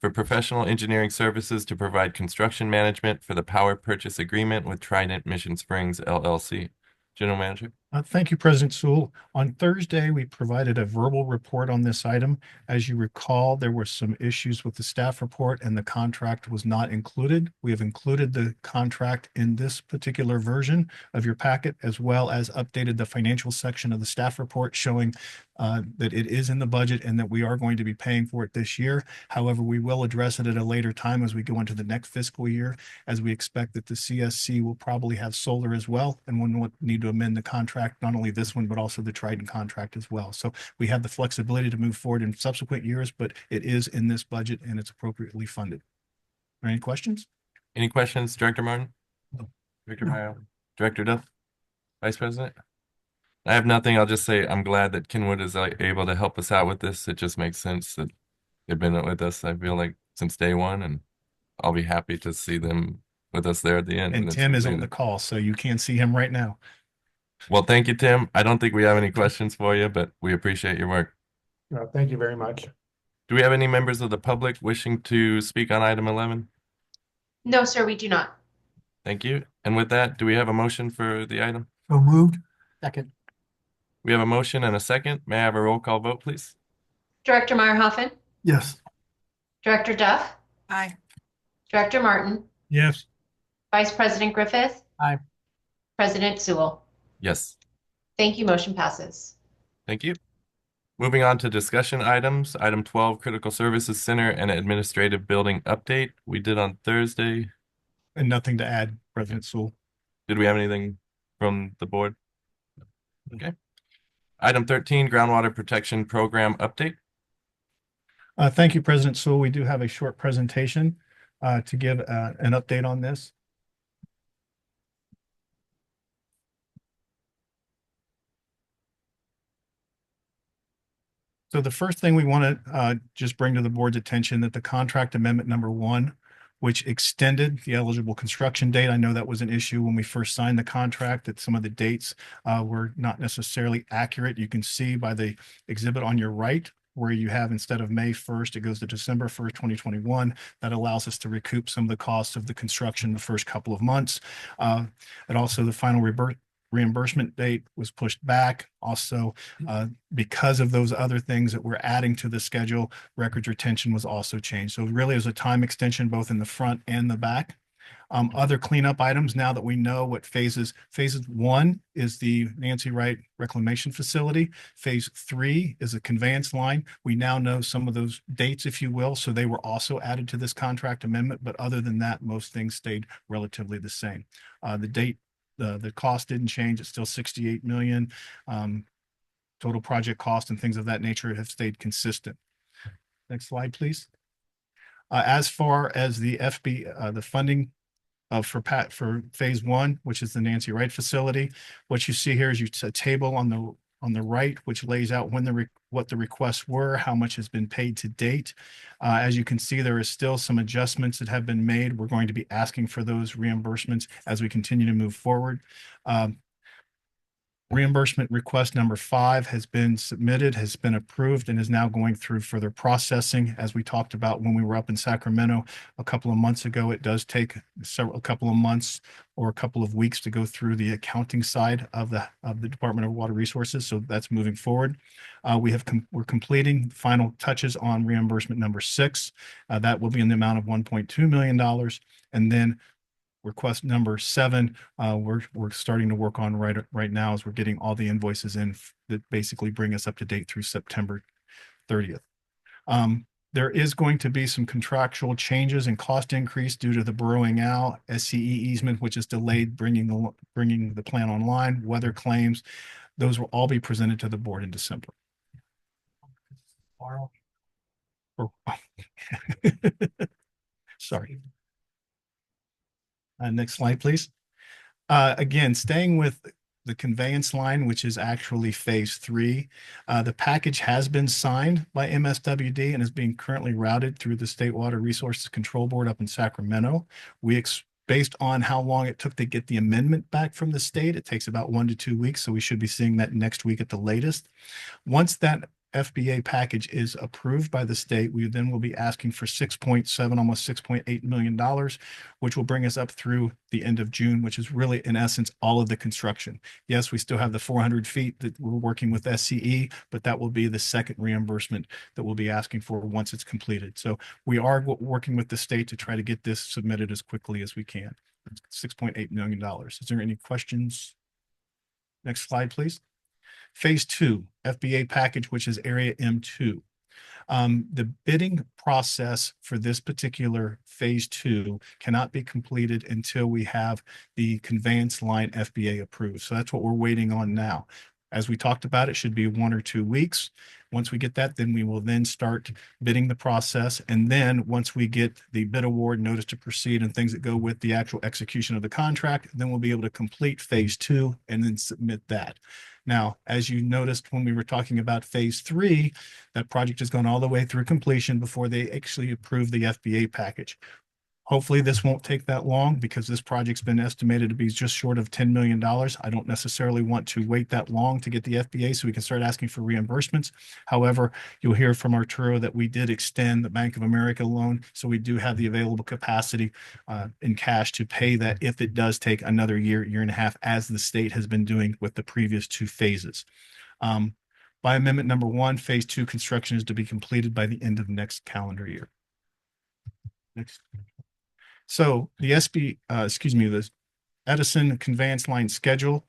for professional engineering services to provide construction management for the power purchase agreement with Trident Mission Springs LLC. General Manager. Thank you, President Sewell. On Thursday, we provided a verbal report on this item. As you recall, there were some issues with the staff report and the contract was not included. We have included the contract in this particular version of your packet, as well as updated the financial section of the staff report showing that it is in the budget and that we are going to be paying for it this year. However, we will address it at a later time as we go into the next fiscal year, as we expect that the CSC will probably have solar as well, and we'll need to amend the contract, not only this one, but also the Trident contract as well. So we have the flexibility to move forward in subsequent years, but it is in this budget and it's appropriately funded. Are any questions? Any questions, Director Martin? No. Director Mayo? Director Duff? Vice President? I have nothing. I'll just say I'm glad that Kenwood is able to help us out with this. It just makes sense that they've been with us, I feel like, since day one, and I'll be happy to see them with us there at the end. And Tim is on the call, so you can see him right now. Well, thank you, Tim. I don't think we have any questions for you, but we appreciate your work. Thank you very much. Do we have any members of the public wishing to speak on item 11? No, sir, we do not. Thank you. And with that, do we have a motion for the item? So moved. Second. We have a motion and a second. May I have a roll call vote, please? Director Meyerhoffen, Yes. Director Duff, Aye. Director Martin, Yes. Vice President Griffith. Aye. President Sewell. Yes. Thank you. Motion passes. Thank you. Moving on to discussion items, item 12, Critical Services Center and Administrative Building Update. We did on Thursday. And nothing to add, President Sewell. Did we have anything from the board? Okay. Item 13, Groundwater Protection Program Update. Thank you, President Sewell. We do have a short presentation to give an update on this. So the first thing we want to just bring to the board's attention that the contract amendment number 1, which extended the eligible construction date. I know that was an issue when we first signed the contract, that some of the dates were not necessarily accurate. You can see by the exhibit on your right where you have, instead of May 1st, it goes to December 1st, 2021. That allows us to recoup some of the costs of the construction the first couple of months. And also the final reimbursement date was pushed back. Also, because of those other things that we're adding to the schedule, records retention was also changed. So really, there's a time extension both in the front and the back. Other cleanup items, now that we know what phases 1 is the Nancy Wright Reclamation Facility. Phase 3 is a conveyance line. We now know some of those dates, if you will, so they were also added to this contract amendment. But other than that, most things stayed relatively the same. The cost didn't change. It's still 68 million. Total project cost and things of that nature have stayed consistent. Next slide, please. As far as the the funding for phase 1, which is the Nancy Wright facility, what you see here is a table on the right, which lays out what the requests were, how much has been paid to date. As you can see, there is still some adjustments that have been made. We're going to be asking for those reimbursements as we continue to move forward. Reimbursement request number 5 has been submitted, has been approved, and is now going through further processing. As we talked about when we were up in Sacramento a couple of months ago, it does take a couple of months or a couple of weeks to go through the accounting side of the Department of Water Resources. So that's moving forward. We're completing final touches on reimbursement number 6. That will be in the amount of $1.2 million. And then request number 7, we're starting to work on right now as we're getting all the invoices in that basically bring us up to date through September 30th. There is going to be some contractual changes and cost increase due to the Burrowing Owl SCE easement, which is delayed bringing the plan online. Weather claims, those will all be presented to the board in December. Sorry. Next slide, please. Again, staying with the conveyance line, which is actually phase 3, the package has been signed by MSWD and is being currently routed through the State Water Resources Control Board up in Sacramento. Based on how long it took to get the amendment back from the state, it takes about 1 to 2 weeks. So we should be seeing that next week at the latest. Once that FBA package is approved by the state, we then will be asking for 6.7, almost $6.8 million, which will bring us up through the end of June, which is really, in essence, all of the construction. Yes, we still have the 400 feet that we're working with SCE, but that will be the second reimbursement that we'll be asking for once it's completed. So we are working with the state to try to get this submitted as quickly as we can. $6.8 million. Is there any questions? Next slide, please. Phase 2, FBA package, which is Area M2. The bidding process for this particular phase 2 cannot be completed until we have the conveyance line FBA approved. So that's what we're waiting on now. As we talked about, it should be 1 or 2 weeks. Once we get that, then we will then start bidding the process. And then once we get the bid award, notice to proceed, and things that go with the actual execution of the contract, then we'll be able to complete phase 2 and then submit that. Now, as you noticed when we were talking about phase 3, that project has gone all the way through completion before they actually approve the FBA package. Hopefully this won't take that long because this project's been estimated to be just short of $10 million. I don't necessarily want to wait that long to get the FBA so we can start asking for reimbursements. However, you'll hear from Arturo that we did extend the Bank of America loan. So we do have the available capacity in cash to pay that if it does take another year, year and a half, as the state has been doing with the previous 2 phases. By amendment number 1, phase 2 construction is to be completed by the end of next calendar year. Next. So the the Edison conveyance line schedule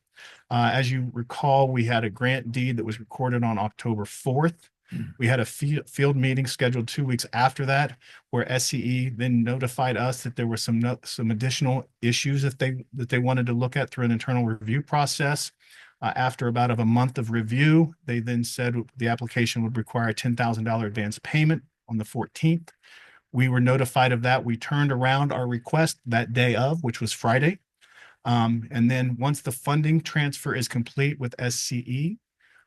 As you recall, we had a grant deed that was recorded on October 4th. We had a field meeting scheduled 2 weeks after that, where SCE then notified us that there were some additional issues that they wanted to look at through an internal review process. After about a month of review, they then said the application would require a $10,000 advance payment on the 14th. We were notified of that. We turned around our request that day of, which was Friday. And then once the funding transfer is complete with SCE,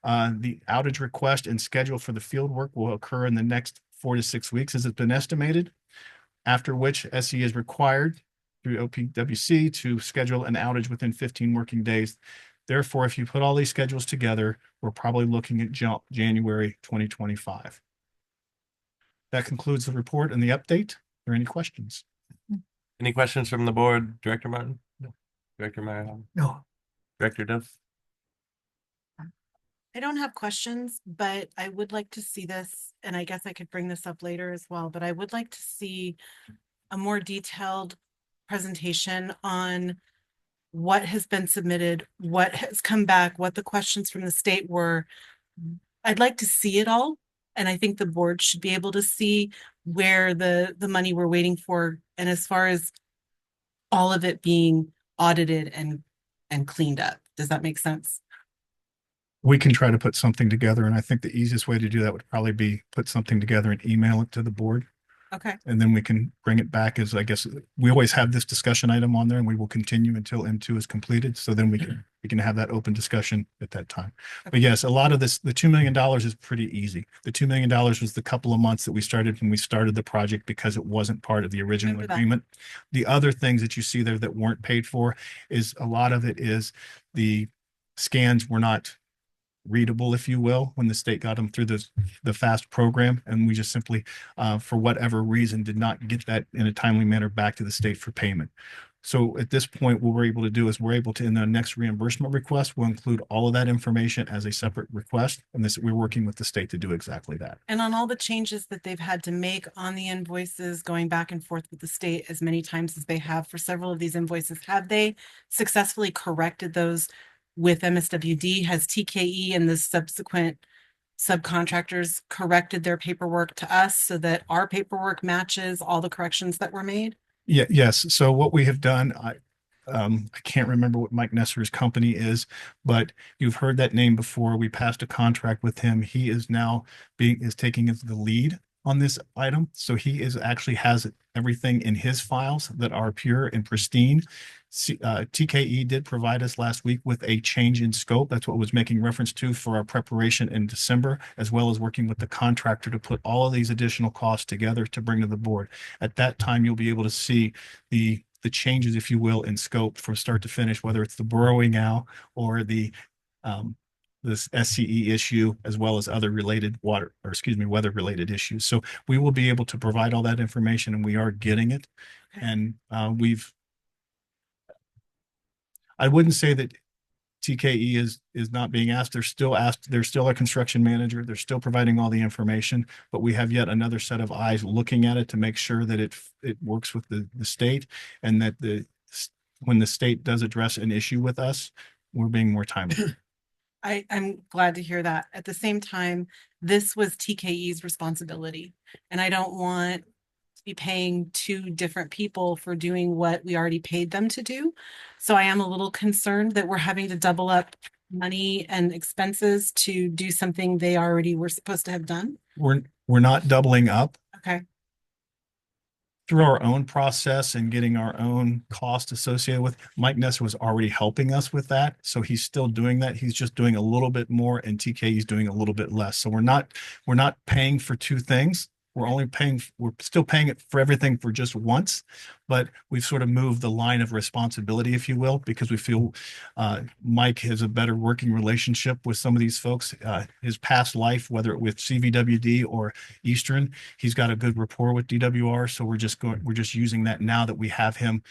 the outage request and schedule for the field work will occur in the next 4 to 6 weeks, as it's been estimated, after which SCE is required through OPWC to schedule an outage within 15 working days. Therefore, if you put all these schedules together, we're probably looking at January 2025. That concludes the report and the update. Are there any questions? Any questions from the board? Director Martin? No. Director Meyer? No. Director Duff? I don't have questions, but I would like to see this, and I guess I could bring this up later as well, but I would like to see a more detailed presentation on what has been submitted, what has come back, what the questions from the state were. I'd like to see it all. And I think the board should be able to see where the money we're waiting for, and as far as all of it being audited and cleaned up. Does that make sense? We can try to put something together, and I think the easiest way to do that would probably be put something together and email it to the board. Okay. And then we can bring it back as, I guess, we always have this discussion item on there, and we will continue until M2 is completed. So then we can have that open discussion at that time. But yes, a lot of this, the $2 million is pretty easy. The $2 million was the couple of months that we started when we started the project, because it wasn't part of the original agreement. The other things that you see there that weren't paid for is a lot of it is the scans were not readable, if you will, when the state got them through the FAST program. And we just simply, for whatever reason, did not get that in a timely manner back to the state for payment. So at this point, what we're able to do is we're able to, in the next reimbursement request, we'll include all of that information as a separate request. And this, we're working with the state to do exactly that. And on all the changes that they've had to make on the invoices, going back and forth with the state as many times as they have for several of these invoices, have they successfully corrected those with MSWD? Has TKE and the subsequent subcontractors corrected their paperwork to us so that our paperwork matches all the corrections that were made? Yeah, yes. So what we have done, I can't remember what Mike Nesser's company is, but you've heard that name before. We passed a contract with him. He is now taking the lead on this item. So he actually has everything in his files that are pure and pristine. TKE did provide us last week with a change in scope. That's what was making reference to for our preparation in December, as well as working with the contractor to put all of these additional costs together to bring to the board. At that time, you'll be able to see the changes, if you will, in scope from start to finish, whether it's the burrowing out or this SCE issue, as well as other related weather related issues. So we will be able to provide all that information, and we are getting it. Okay. And I wouldn't say that TKE is not being asked. They're still asked. They're still a construction manager. They're still providing all the information, but we have yet another set of eyes looking at it to make sure that it works with the state, and that when the state does address an issue with us, we're being more timely. I'm glad to hear that. At the same time, this was TKE's responsibility, and I don't want to be paying two different people for doing what we already paid them to do. So I am a little concerned that we're having to double up money and expenses to do something they already were supposed to have done. We're not doubling up. Okay. Through our own process and getting our own cost associated with, Mike Nesser was already helping us with that. So he's still doing that. He's just doing a little bit more, and TK is doing a little bit less. So we're not paying for two things. We're still paying it for everything for just once, but we've sort of moved the line of responsibility, if you will, because we feel Mike has a better working relationship with some of these folks. His past life, whether it with CVWD or Eastern, he's got a good rapport with DWR. So we're just using that now that we have him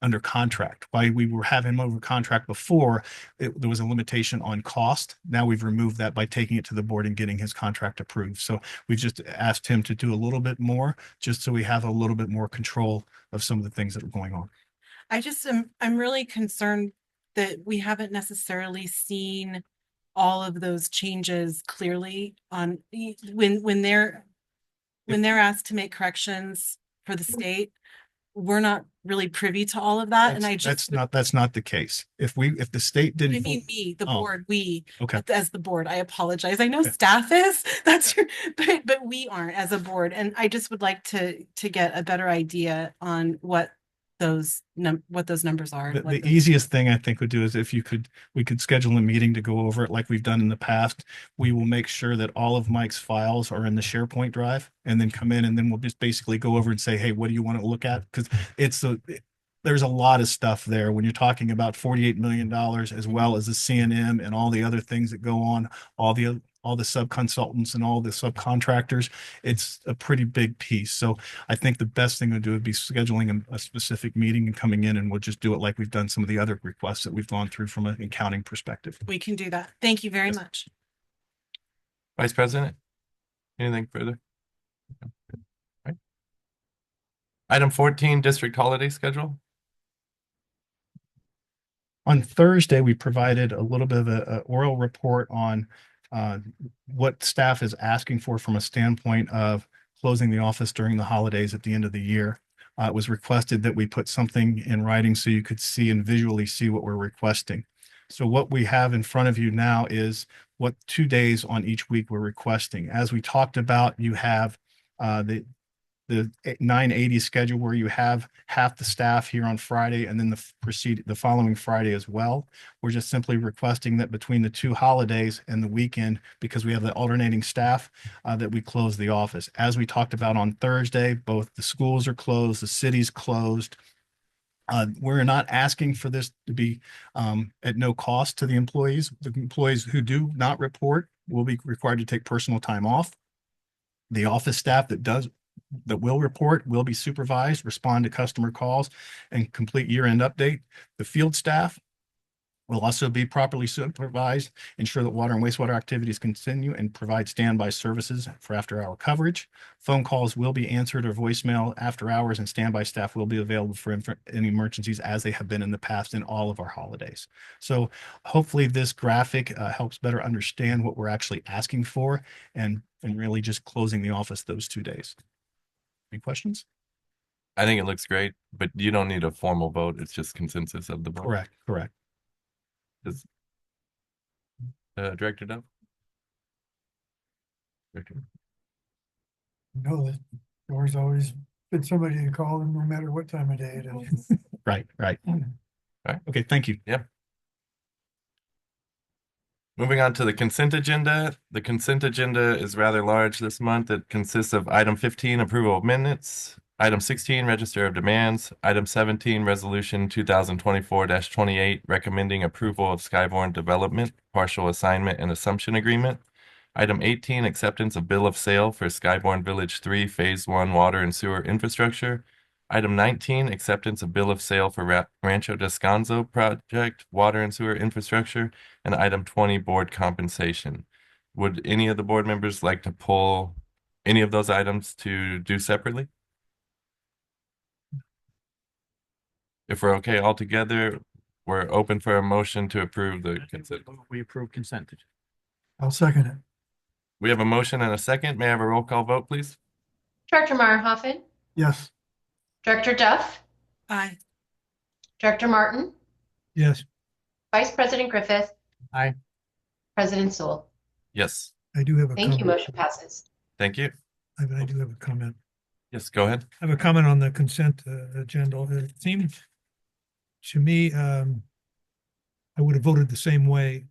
under contract. While we were having him over contract before, there was a limitation on cost. Now we've removed that by taking it to the board and getting his contract approved. So we've just asked him to do a little bit more, just so we have a little bit more control of some of the things that are going on. I'm really concerned that we haven't necessarily seen all of those changes clearly on when they're asked to make corrections for the state. We're not really privy to all of that. And I just, That's not the case. If the state I didn't. mean, me, the Oh, board, we, okay. as the board, I apologize. I know Okay. staff is, but we aren't as a board. And I just would like to get a better idea on what those numbers are. and what The those- easiest thing I think would do is if we could schedule a meeting to go over it like we've done in the past. We will make sure that all of Mike's files are in the SharePoint drive and then come in and then we'll just basically go over and say, hey, what do you want to look at? Because there's a lot of stuff there when you're talking about $48 million as well as the CNM and all the other things that go on, all the sub-consultants and all the subcontractors. It's a pretty big piece. So I think the best thing to do would be scheduling a specific meeting and coming in, and we'll just do it like we've done some of the other requests that we've gone through from an accounting perspective. We can do that. Thank you very Yes. much. Vice President, anything further? No. Right. Item 14, district holiday schedule. On Thursday, we provided a little bit of a oral report on what staff is asking for from a standpoint of closing the office during the holidays at the end of the year. It was requested that we put something in writing so you could see and visually see what we're requesting. So what we have in front of you now is what 2 days on each week we're requesting. As we talked about, you have the 980 schedule where you have half the staff here on Friday and then the following Friday as well. We're just simply requesting that between the 2 holidays and the weekend, because we have the alternating staff, that we close the office. As we talked about on Thursday, both the schools are closed, the city's closed. We're not asking for this to be at no cost to the employees. The employees who do not report will be required to take personal time off. The office staff that will report will be supervised, respond to customer calls, and complete year-end update. The field staff will also be properly supervised, ensure that water and wastewater activities continue, and provide standby services for after-hour coverage. Phone calls will be answered or voicemail after hours, and standby staff will be available for any emergencies as they have been in the past in all of our holidays. So hopefully this graphic helps better understand what we're actually asking for and really just closing the office those 2 days. Any questions? I think it looks great, but you don't need a formal vote. It's just consensus of the board. Correct. Does Director Dove? Director. No, the door's always been somebody to call them no matter what time of day it is. Right. Right. Okay, thank you. Moving on to the consent agenda. The consent agenda is rather large this month. It consists of item 15, approval of minutes, item 16, register of demands, item 17, resolution 2024-28, recommending approval of Skyborne Development, partial assignment and assumption agreement, item 18, acceptance of bill of sale for Skyborne Village 3 Phase 1 water and sewer infrastructure, item 19, acceptance of bill of sale for Rancho Descanso project water and sewer infrastructure, and item 20, board compensation. Would any of the board members like to pull any of those items to do separately? If we're okay all together, we're open for a motion to approve the consent. We approve consent. I'll second it. We have a motion and a second. May I have a roll call vote, please? Director Meyerhoffen, Yes. Director Duff, Aye. Director Martin, Yes, Vice President Griffith. Aye. President Sewell. Yes, I do have a Thank you. comment. Motion passes. thank you. I do have a comment. Yes, go ahead. I have a comment on the consent agenda. It seems to me, I would have voted the same way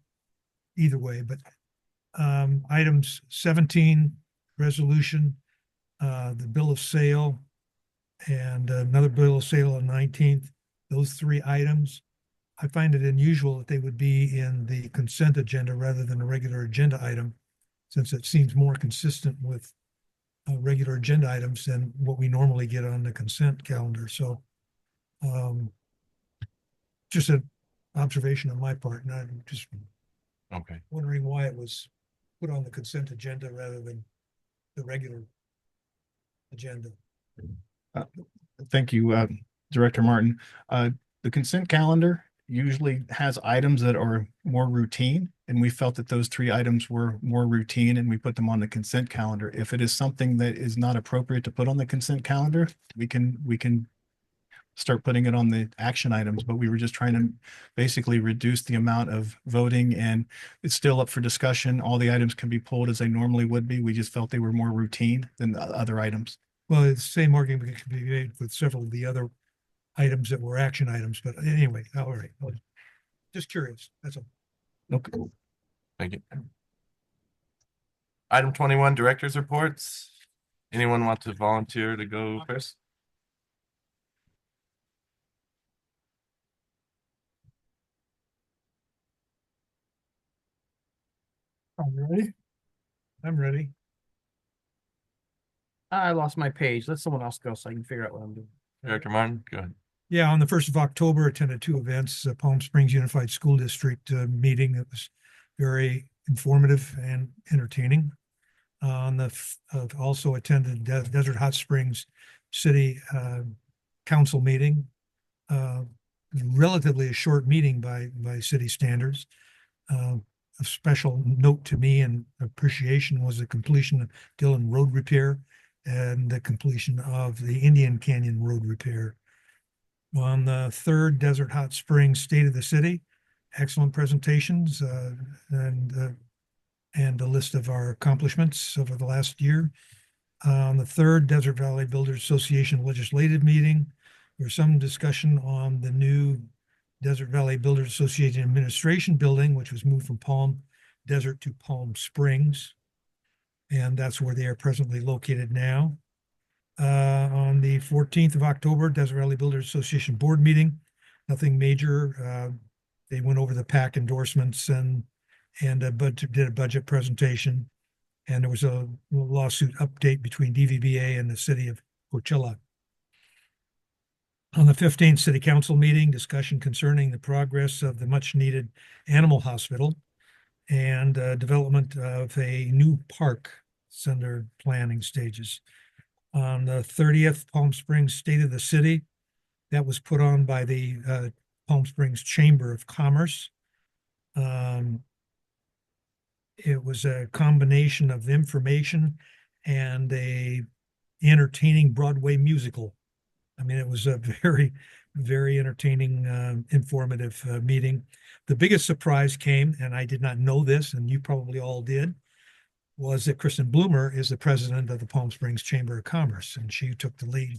either way, but items 17, resolution, the bill of sale, and another bill of sale on 19th, those 3 items, I find it unusual that they would be in the consent agenda rather than a regular agenda item, since it seems more consistent with regular agenda items than what we normally get on the consent calendar. So just an observation on my part, and I'm just Okay. wondering why it was put on the consent agenda rather than the regular agenda. Thank you, Director Martin. The consent calendar usually has items that are more routine, and we felt that those three items were more routine, and we put them on the consent calendar. If it is something that is not appropriate to put on the consent calendar, we can start putting it on the action items, but we were just trying to basically reduce the amount of voting, and it's still up for discussion. All the items can be pulled as they normally would be. We just felt they were more routine than the other items. Well, it's the same argument can be made with several of the other items that were action items, but anyway, all right. Just curious, that's all. Okay. Thank you. Item 21, director's reports. Anyone want to volunteer to go first? Are you ready? I'm ready. I lost my page. Let someone else go so I can figure out what I'm doing. Director Martin, go ahead. Yeah, on the 1st of October, attended two events, Palm Springs Unified School District meeting that was very informative and entertaining. Also attended Desert Hot Springs City Council meeting. Relatively a short meeting by city standards. A special note to me and appreciation was the completion of Dillon Road repair and the completion of the Indian Canyon Road repair. On the 3rd Desert Hot Springs State of the City, excellent presentations and a list of our accomplishments over the last year. On the 3rd Desert Valley Builders Association legislative meeting, there was some discussion on the new Desert Valley Builders Association Administration Building, which was moved from Palm Desert to Palm Springs. And that's where they are presently located now. On the 14th of October, Desert Valley Builders Association board meeting, nothing major. They went over the PAC endorsements and did a budget presentation. And there was a lawsuit update between DVBA and the city of Coachella. On the 15th City Council meeting, discussion concerning the progress of the much-needed animal hospital and development of a new park. It's under planning stages. On the 30th, Palm Springs State of the City, that was put on by the Palm Springs Chamber of Commerce. It was a combination of information and a entertaining Broadway musical. I mean, it was a very, very entertaining, informative meeting. The biggest surprise came, and I did not know this, and you probably all did, was that Kristen Bloomer is the president of the Palm Springs Chamber of Commerce, and she took the lead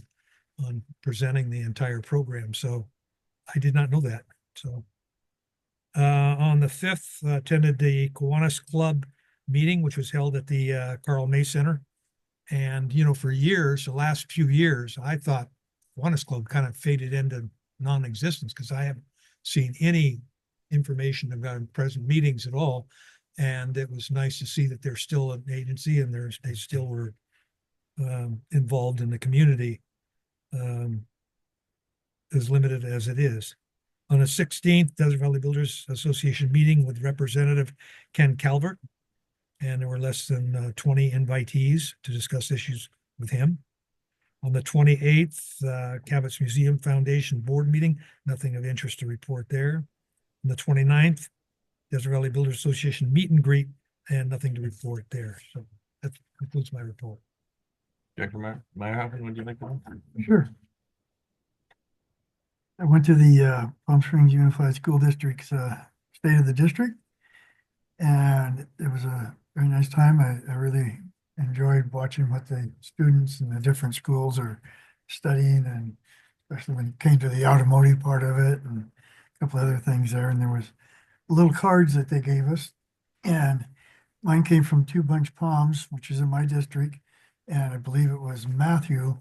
on presenting the entire program. So I did not know that. So on the 5th, attended the Kiwanis Club meeting, which was held at the Carl May Center. And, you know, for years, the last few years, I thought Kiwanis Club kind of faded into non-existence because I haven't seen any information about present meetings at all. And it was nice to see that they're still an agency and they still were involved in the community, as limited as it is. On the 16th, Desert Valley Builders Association meeting with Representative Ken Calvert, and there were less than 20 invitees to discuss issues with him. On the 28th, Cabot's Museum Foundation board meeting, nothing of interest to report there. On the 29th, Desert Valley Builders Association meet and greet, and nothing to report there. So that concludes my report. Director Meyerhoffen, what do you think? Sure. I went to the Palm Springs Unified School District's State of the District, and it was a very nice time. I really enjoyed watching what the students in the different schools are studying, and especially when it came to the automotive part of it and a couple other things there. And there was little cards that they gave us, and mine came from Two Bunch Palms, which is in my district, and I believe it was Matthew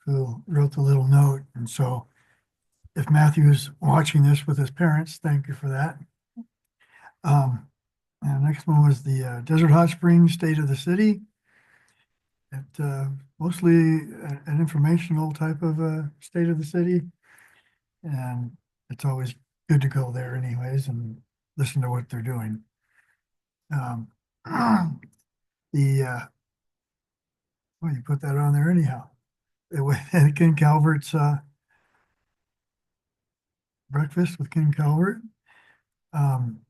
who wrote the little note. And so if Matthew is watching this with his parents, thank you for that. And the next one was the Desert Hot Springs State of the City. It mostly an informational type of state of the city, and it's always good to go there anyways and listen to what they're doing. Well, you put that on there anyhow. Ken Calvert's breakfast with Ken Calvert. Um,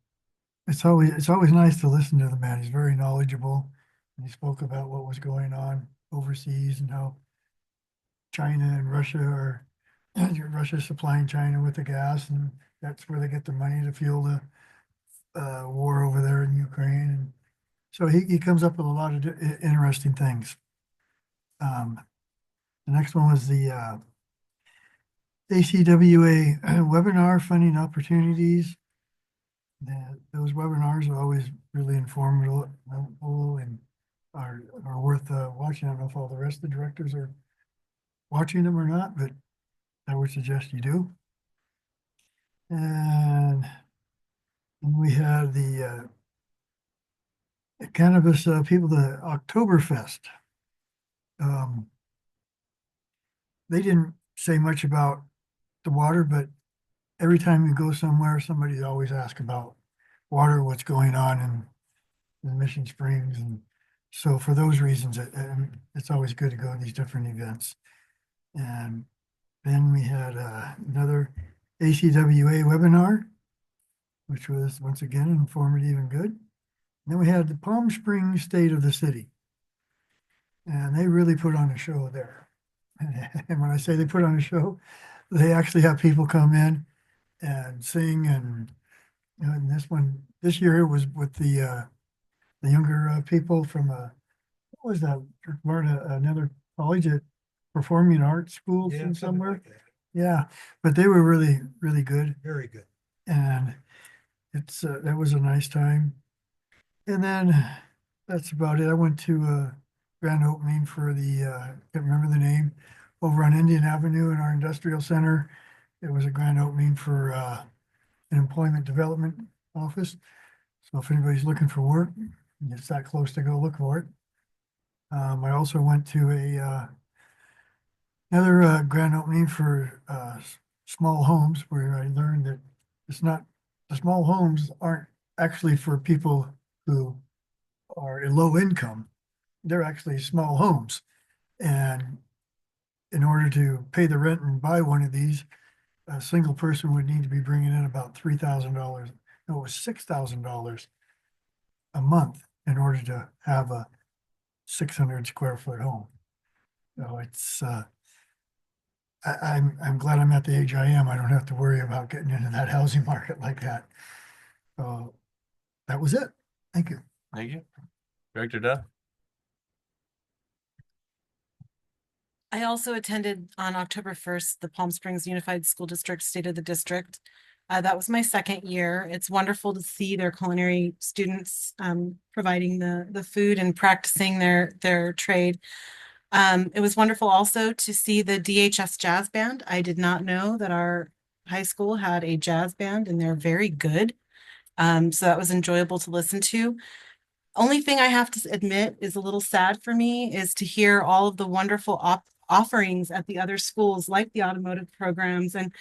it's always nice to listen to the man. He's very knowledgeable. And he spoke about what was going on overseas and how China and Russia are Russia supplying China with the gas, and that's where they get the money to fuel the war over there in Ukraine. And so he comes up with a lot of interesting things. The next one was the ACWA webinar funding opportunities. Those webinars are always really informative and are worth watching. I don't know if all the rest of the directors are watching them or not, but I would suggest you do. And we had the cannabis people, the Oktoberfest. They didn't say much about the water, but every time you go somewhere, somebody always asks about water, what's going on in Mission Springs. And so for those reasons, it's always good to go to these different events. And then we had another ACWA webinar, which was once again informative and good. And then we had the Palm Springs State of the City. And they really put on a show there. And when I say they put on a show, they actually have people come in and sing. And, you know, and this year it was with the younger people from, what was that, another college at Performing Arts School Yeah, from something somewhere. like that. Yeah, but they were really, really good. Very good. And that was a nice time. And then that's about it. I went to a grand opening for can't remember the name, over on Indian Avenue in our industrial center. It was a grand opening for an employment development office. So if anybody's looking for work, it's that close to go look for it. I also went to another grand opening for small homes, where I learned that the small homes aren't actually for people who are in low income. They're actually small homes. And in order to pay the rent and buy one of these, a single person would need to be bringing in about $3,000. No, it was $6,000 a month in order to have a 600 square foot home. So it's, I'm glad I'm at the age I am. I don't have to worry about getting into that housing market like that. So that was it. Thank you. Thank you. Director Duff? I also attended on October 1st, the Palm Springs Unified School District State of the District. That was my second year. It's wonderful to see their culinary students providing the food and practicing their trade. It was wonderful also to see the DHS Jazz Band. I did not know that our high school had a jazz band, and they're very good. So that was enjoyable to listen to. Only thing I have to admit is a little sad for me is to hear all of the wonderful offerings at the other schools, like the automotive programs and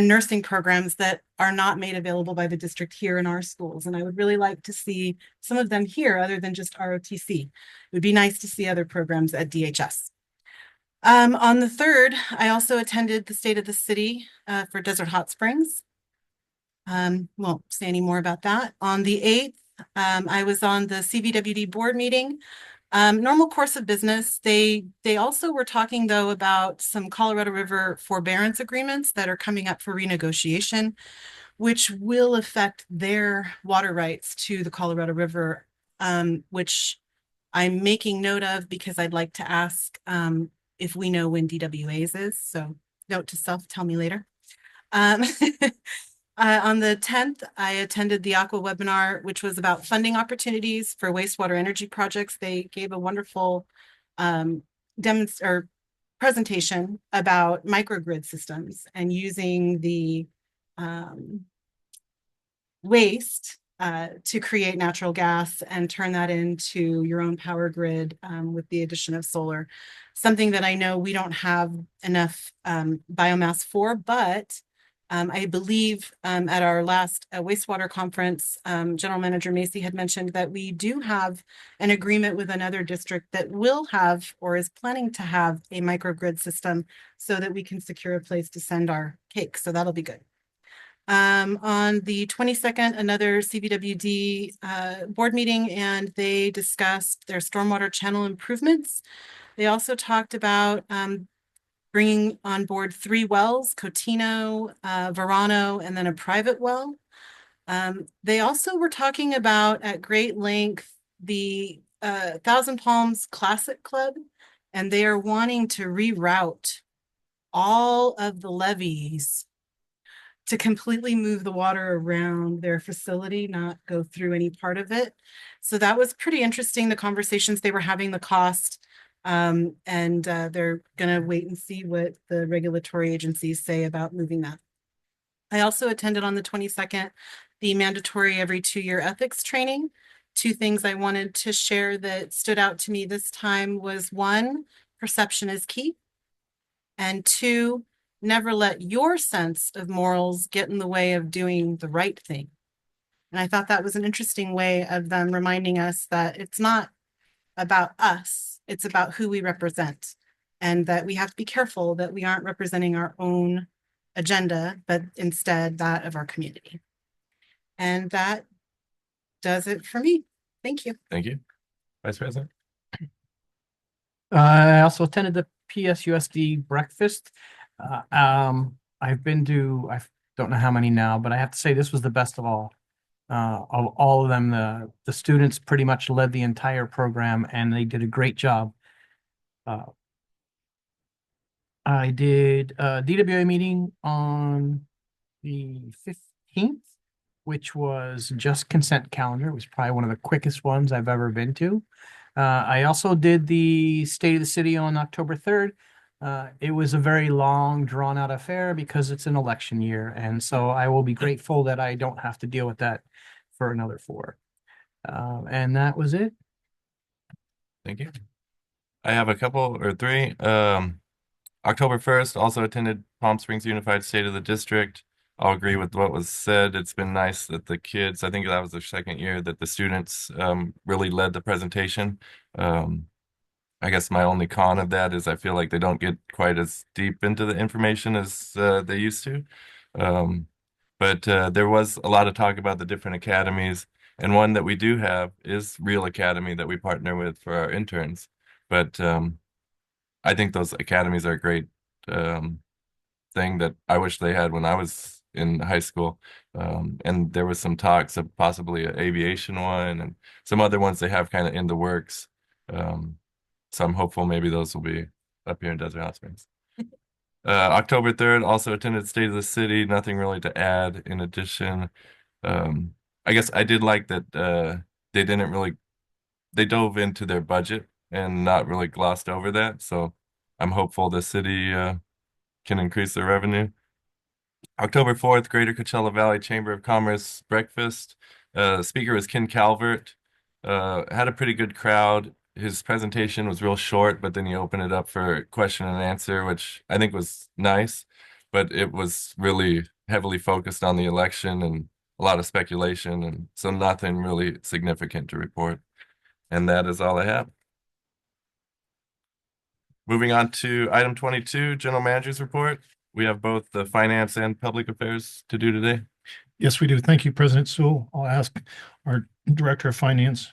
nursing programs, that are not made available by the district here in our schools. And I would really like to see some of them here other than just ROTC. It would be nice to see other programs at DHS. On the 3rd, I also attended the State of the City for Desert Hot Springs. Won't say any more about that. On the 8th, I was on the CVWD board meeting. Normal course of business. They also were talking, though, about some Colorado River forbearance agreements that are coming up for renegotiation, which will affect their water rights to the Colorado River, which I'm making note of because I'd like to ask if we know when DWA's is. So note to self, tell me later. On the 10th, I attended the Aqua webinar, which was about funding opportunities for wastewater energy projects. They gave a wonderful presentation about microgrid systems and using the waste to create natural gas and turn that into your own power grid with the addition of solar. Something that I know we don't have enough biomass for, but I believe at our last wastewater conference, General Manager Macy had mentioned that we do have an agreement with another district that will have or is planning to have a microgrid system so that we can secure a place to send our cake. So that'll be good. On the 22nd, another CBWD board meeting, and they discussed their stormwater channel improvements. They also talked about bringing on board 3 wells, Cotino, Verano, and then a private well. They also were talking about at great length the Thousand Palms Classic Club, and they are wanting to reroute all of the levees to completely move the water around their facility, not go through any part of it. So that was pretty interesting, the conversations they were having, the cost. They're gonna wait and see what the regulatory agencies say about moving that. I also attended on the 22nd, the mandatory every 2-year ethics training. 2 things I wanted to share that stood out to me this time was 1, perception is key. And 2, never let your sense of morals get in the way of doing the right thing. And I thought that was an interesting way of them reminding us that it's not about us, it's about who we represent. And that we have to be careful that we aren't representing our own agenda, but instead that of our community. And that does it for me. Thank you. Thank you. Vice President? I also attended the PSUSD breakfast. I've been to, I don't know how many now, but I have to say this was the best of all. Of all of them, the students pretty much led the entire program and they did a great job. I did a DWA meeting on the 15th, which was just consent calendar. It was probably one of the quickest ones I've ever been to. I also did the State of the City on October 3rd. It was a very long, drawn-out affair because it's an election year, and so I will be grateful that I don't have to deal with that for another 4. And that was it. Thank you. I have a couple or 3. October 1st, also attended Palm Springs Unified State of the District. I'll agree with what was said. It's been nice that the kids, I think that was their 2nd year, that the students really led the presentation. I guess my only con of that is I feel like they don't get quite as deep into the information as they used to. But there was a lot of talk about the different academies, and one that we do have is Real Academy that we partner with for our interns. But I think those academies are a great thing that I wish they had when I was in high school. And there was some talks of possibly an aviation one and some other ones they have kind of in the works. So I'm hopeful maybe those will be up here in Desert Hot Springs. October 3rd, also attended State of the City. Nothing really to add in addition. I guess I did like that they didn't really, they dove into their budget and not really glossed over that. So I'm hopeful the city can increase their revenue. October 4th, Greater Coachella Valley Chamber of Commerce breakfast. The speaker was Ken Calvert. Had a pretty good crowd. His presentation was real short, but then he opened it up for question and answer, which I think was nice. But it was really heavily focused on the election and a lot of speculation, and so nothing really significant to report. And that is all I have. Moving on to item 22, General Manager's Report. We have both the finance and public affairs to do today. Yes, we do. Thank you, President Sewell. I'll ask our Director of Finance,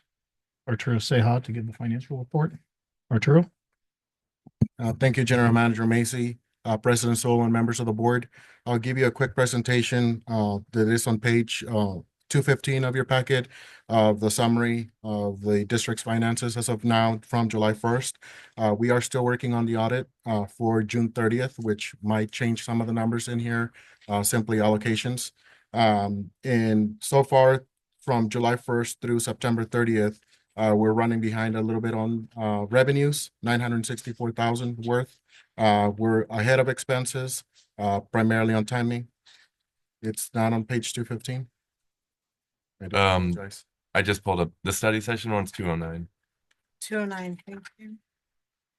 Arturo Seja, to give the financial report. Arturo? Thank you, General Manager Macy, President Sewell, and members of the board. I'll give you a quick presentation that is on page 215 of your packet of the summary of the district's finances as of now from July 1st. We are still working on the audit for June 30th, which might change some of the numbers in here, simply allocations. And so far from July 1st through September 30th, we're running behind a little bit on revenues, 964,000 worth. We're ahead of expenses, primarily on timing. It's not on page 215. I do apologize. I just pulled up the study session one's 209. 209, thank you.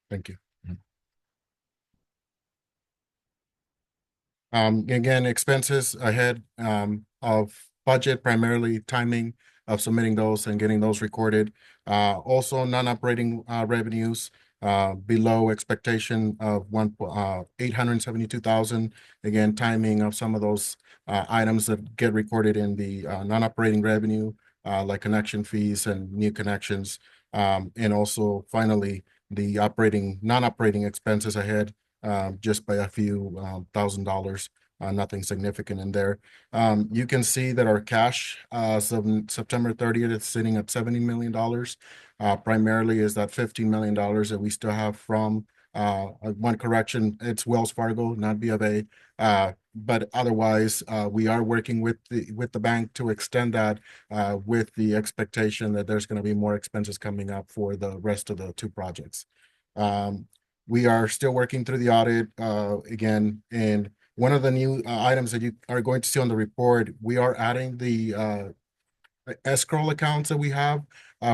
Thank you. Again, expenses ahead of budget, primarily timing of submitting those and getting those recorded. Also non-operating revenues below expectation of 872,000. Again, timing of some of those items that get recorded in the non-operating revenue, like connection fees and new connections. And also finally, the non-operating expenses ahead just by a few $1,000. Nothing significant in there. You can see that our cash as of September 30th is sitting at $70 million. Primarily is that $15 million that we still have from one correction, it's Wells Fargo, not B of A. But otherwise, we are working with the bank to extend that with the expectation that there's going to be more expenses coming up for the rest of the two projects. We are still working through the audit again, and one of the new items that you are going to see on the report, we are adding the escrow accounts that we have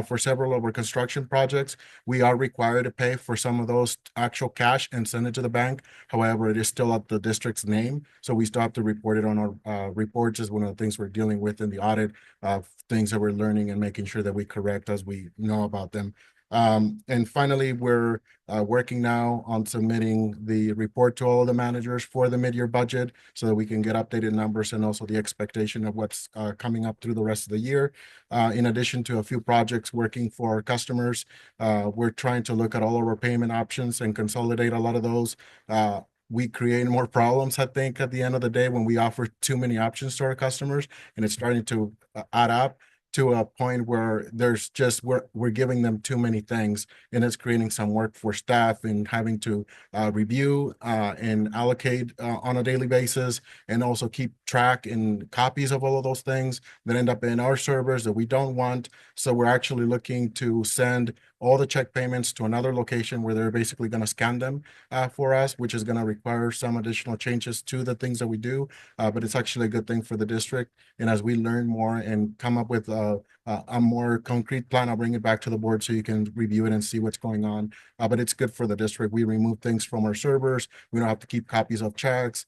for several of our construction projects. We are required to pay for some of those actual cash and send it to the bank. However, it is still at the district's name, so we still have to report it on our reports. Is one of the things we're dealing with in the audit, things that we're learning and making sure that we correct as we know about them. And finally, we're working now on submitting the report to all of the managers for the mid-year budget so that we can get updated numbers and also the expectation of what's coming up through the rest of the year. In addition to a few projects working for our customers, we're trying to look at all of our payment options and consolidate a lot of those. We create more problems, I think, at the end of the day when we offer too many options to our customers, and it's starting to add up to a point where there's just we're giving them too many things, and it's creating some work for staff and having to review and allocate on a daily basis, and also keep track and copies of all of those things that end up in our servers that we don't want. So we're actually looking to send all the check payments to another location where they're basically going to scan them for us, which is going to require some additional changes to the things that we do. But it's actually a good thing for the district. And as we learn more and come up with a more concrete plan, I'll bring it back to the board so you can review it and see what's going on. But it's good for the district. We remove things from our servers. We don't have to keep copies of checks.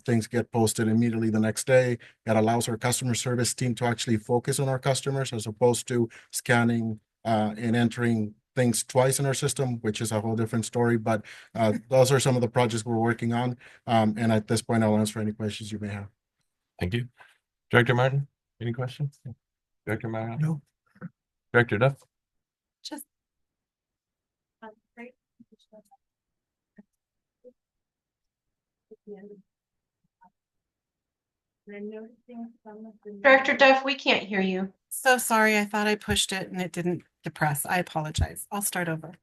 Things get posted immediately the next day. That allows our customer service team to actually focus on our customers as opposed to scanning and entering things twice in our system, which is a whole different story. But those are some of the projects we're working on. And at this point, I'll answer any questions you may have. Thank you. Director Martin, any questions? Director Martin? No. Director Duff? Just. Great. Director Duff, we can't hear you. So sorry, I thought I pushed it and it didn't depress. I apologize. I'll start over.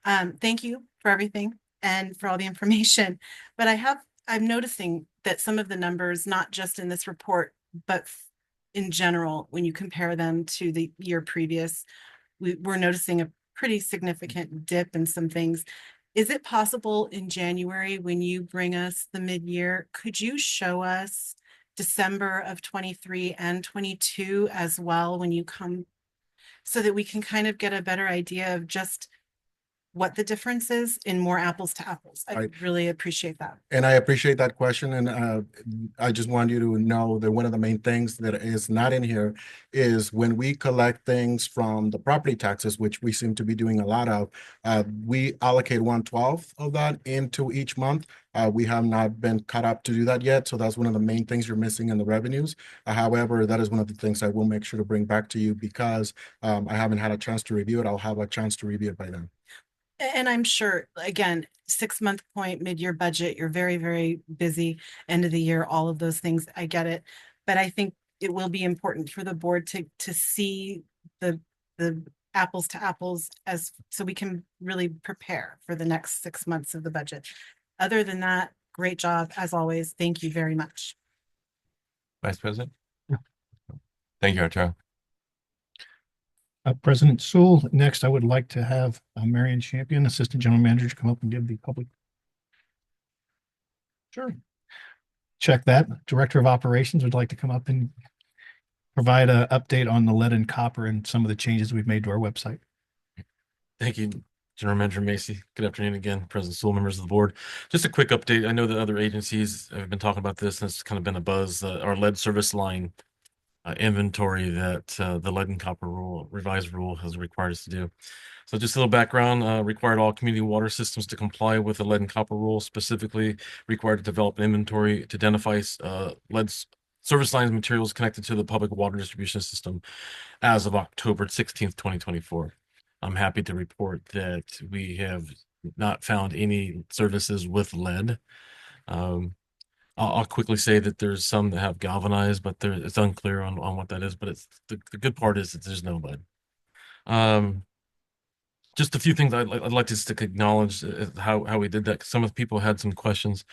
Thank you for everything and for all the information. But I'm noticing that some of the numbers, not just in this report, but in general, when you compare them to the year previous, we're noticing a pretty significant dip in some things. Is it possible in January, when you bring us the mid-year, could you show us December of 23 and 22 as well when you come, so that we can kind of get a better idea of just what the difference is in more apples to apples? I really appreciate that. And I appreciate that question. And I just want you to know that one of the main things that is not in here is when we collect things from the property taxes, which we seem to be doing a lot of, we allocate 1/12 of that into each month. We have not been caught up to do that yet. So that's one of the main things you're missing in the revenues. However, that is one of the things I will make sure to bring back to you because I haven't had a chance to review it. I'll have a chance to review it by then. And I'm sure, again, 6-month point, mid-year budget, you're very, very busy, end of the year, all of those things. I get it. But I think it will be important for the board to see the apples to apples so we can really prepare for the next 6 months of the budget. Other than that, great job as always. Thank you very much. Vice President? Thank you, Arturo. President Sewell, next I would like to have Marion Champion, Assistant General Manager, to come up and give the public. Sure. Check that. Director of Operations would like to come up and provide an update on the lead and copper and some of the changes we've made to our website. Thank you, General Manager Macy. Good afternoon again, President Sewell, members of the board. Just a quick update. I know that other agencies have been talking about this, and it's kind of been a buzz. Our lead service line inventory that the lead and copper rule, revised rule, has required us to do. So just a little background, required all community water systems to comply with the lead and copper rule, specifically required to develop an inventory to identify lead service lines materials connected to the public water distribution system as of October 16th, 2024. I'm happy to report that we have not found any services with lead. I'll quickly say that there's some that have galvanized, but it's unclear on what that is. But it's the good part is that there's no lead. Just a few things I'd like to acknowledge how we did that, 'cause some of the people had some questions.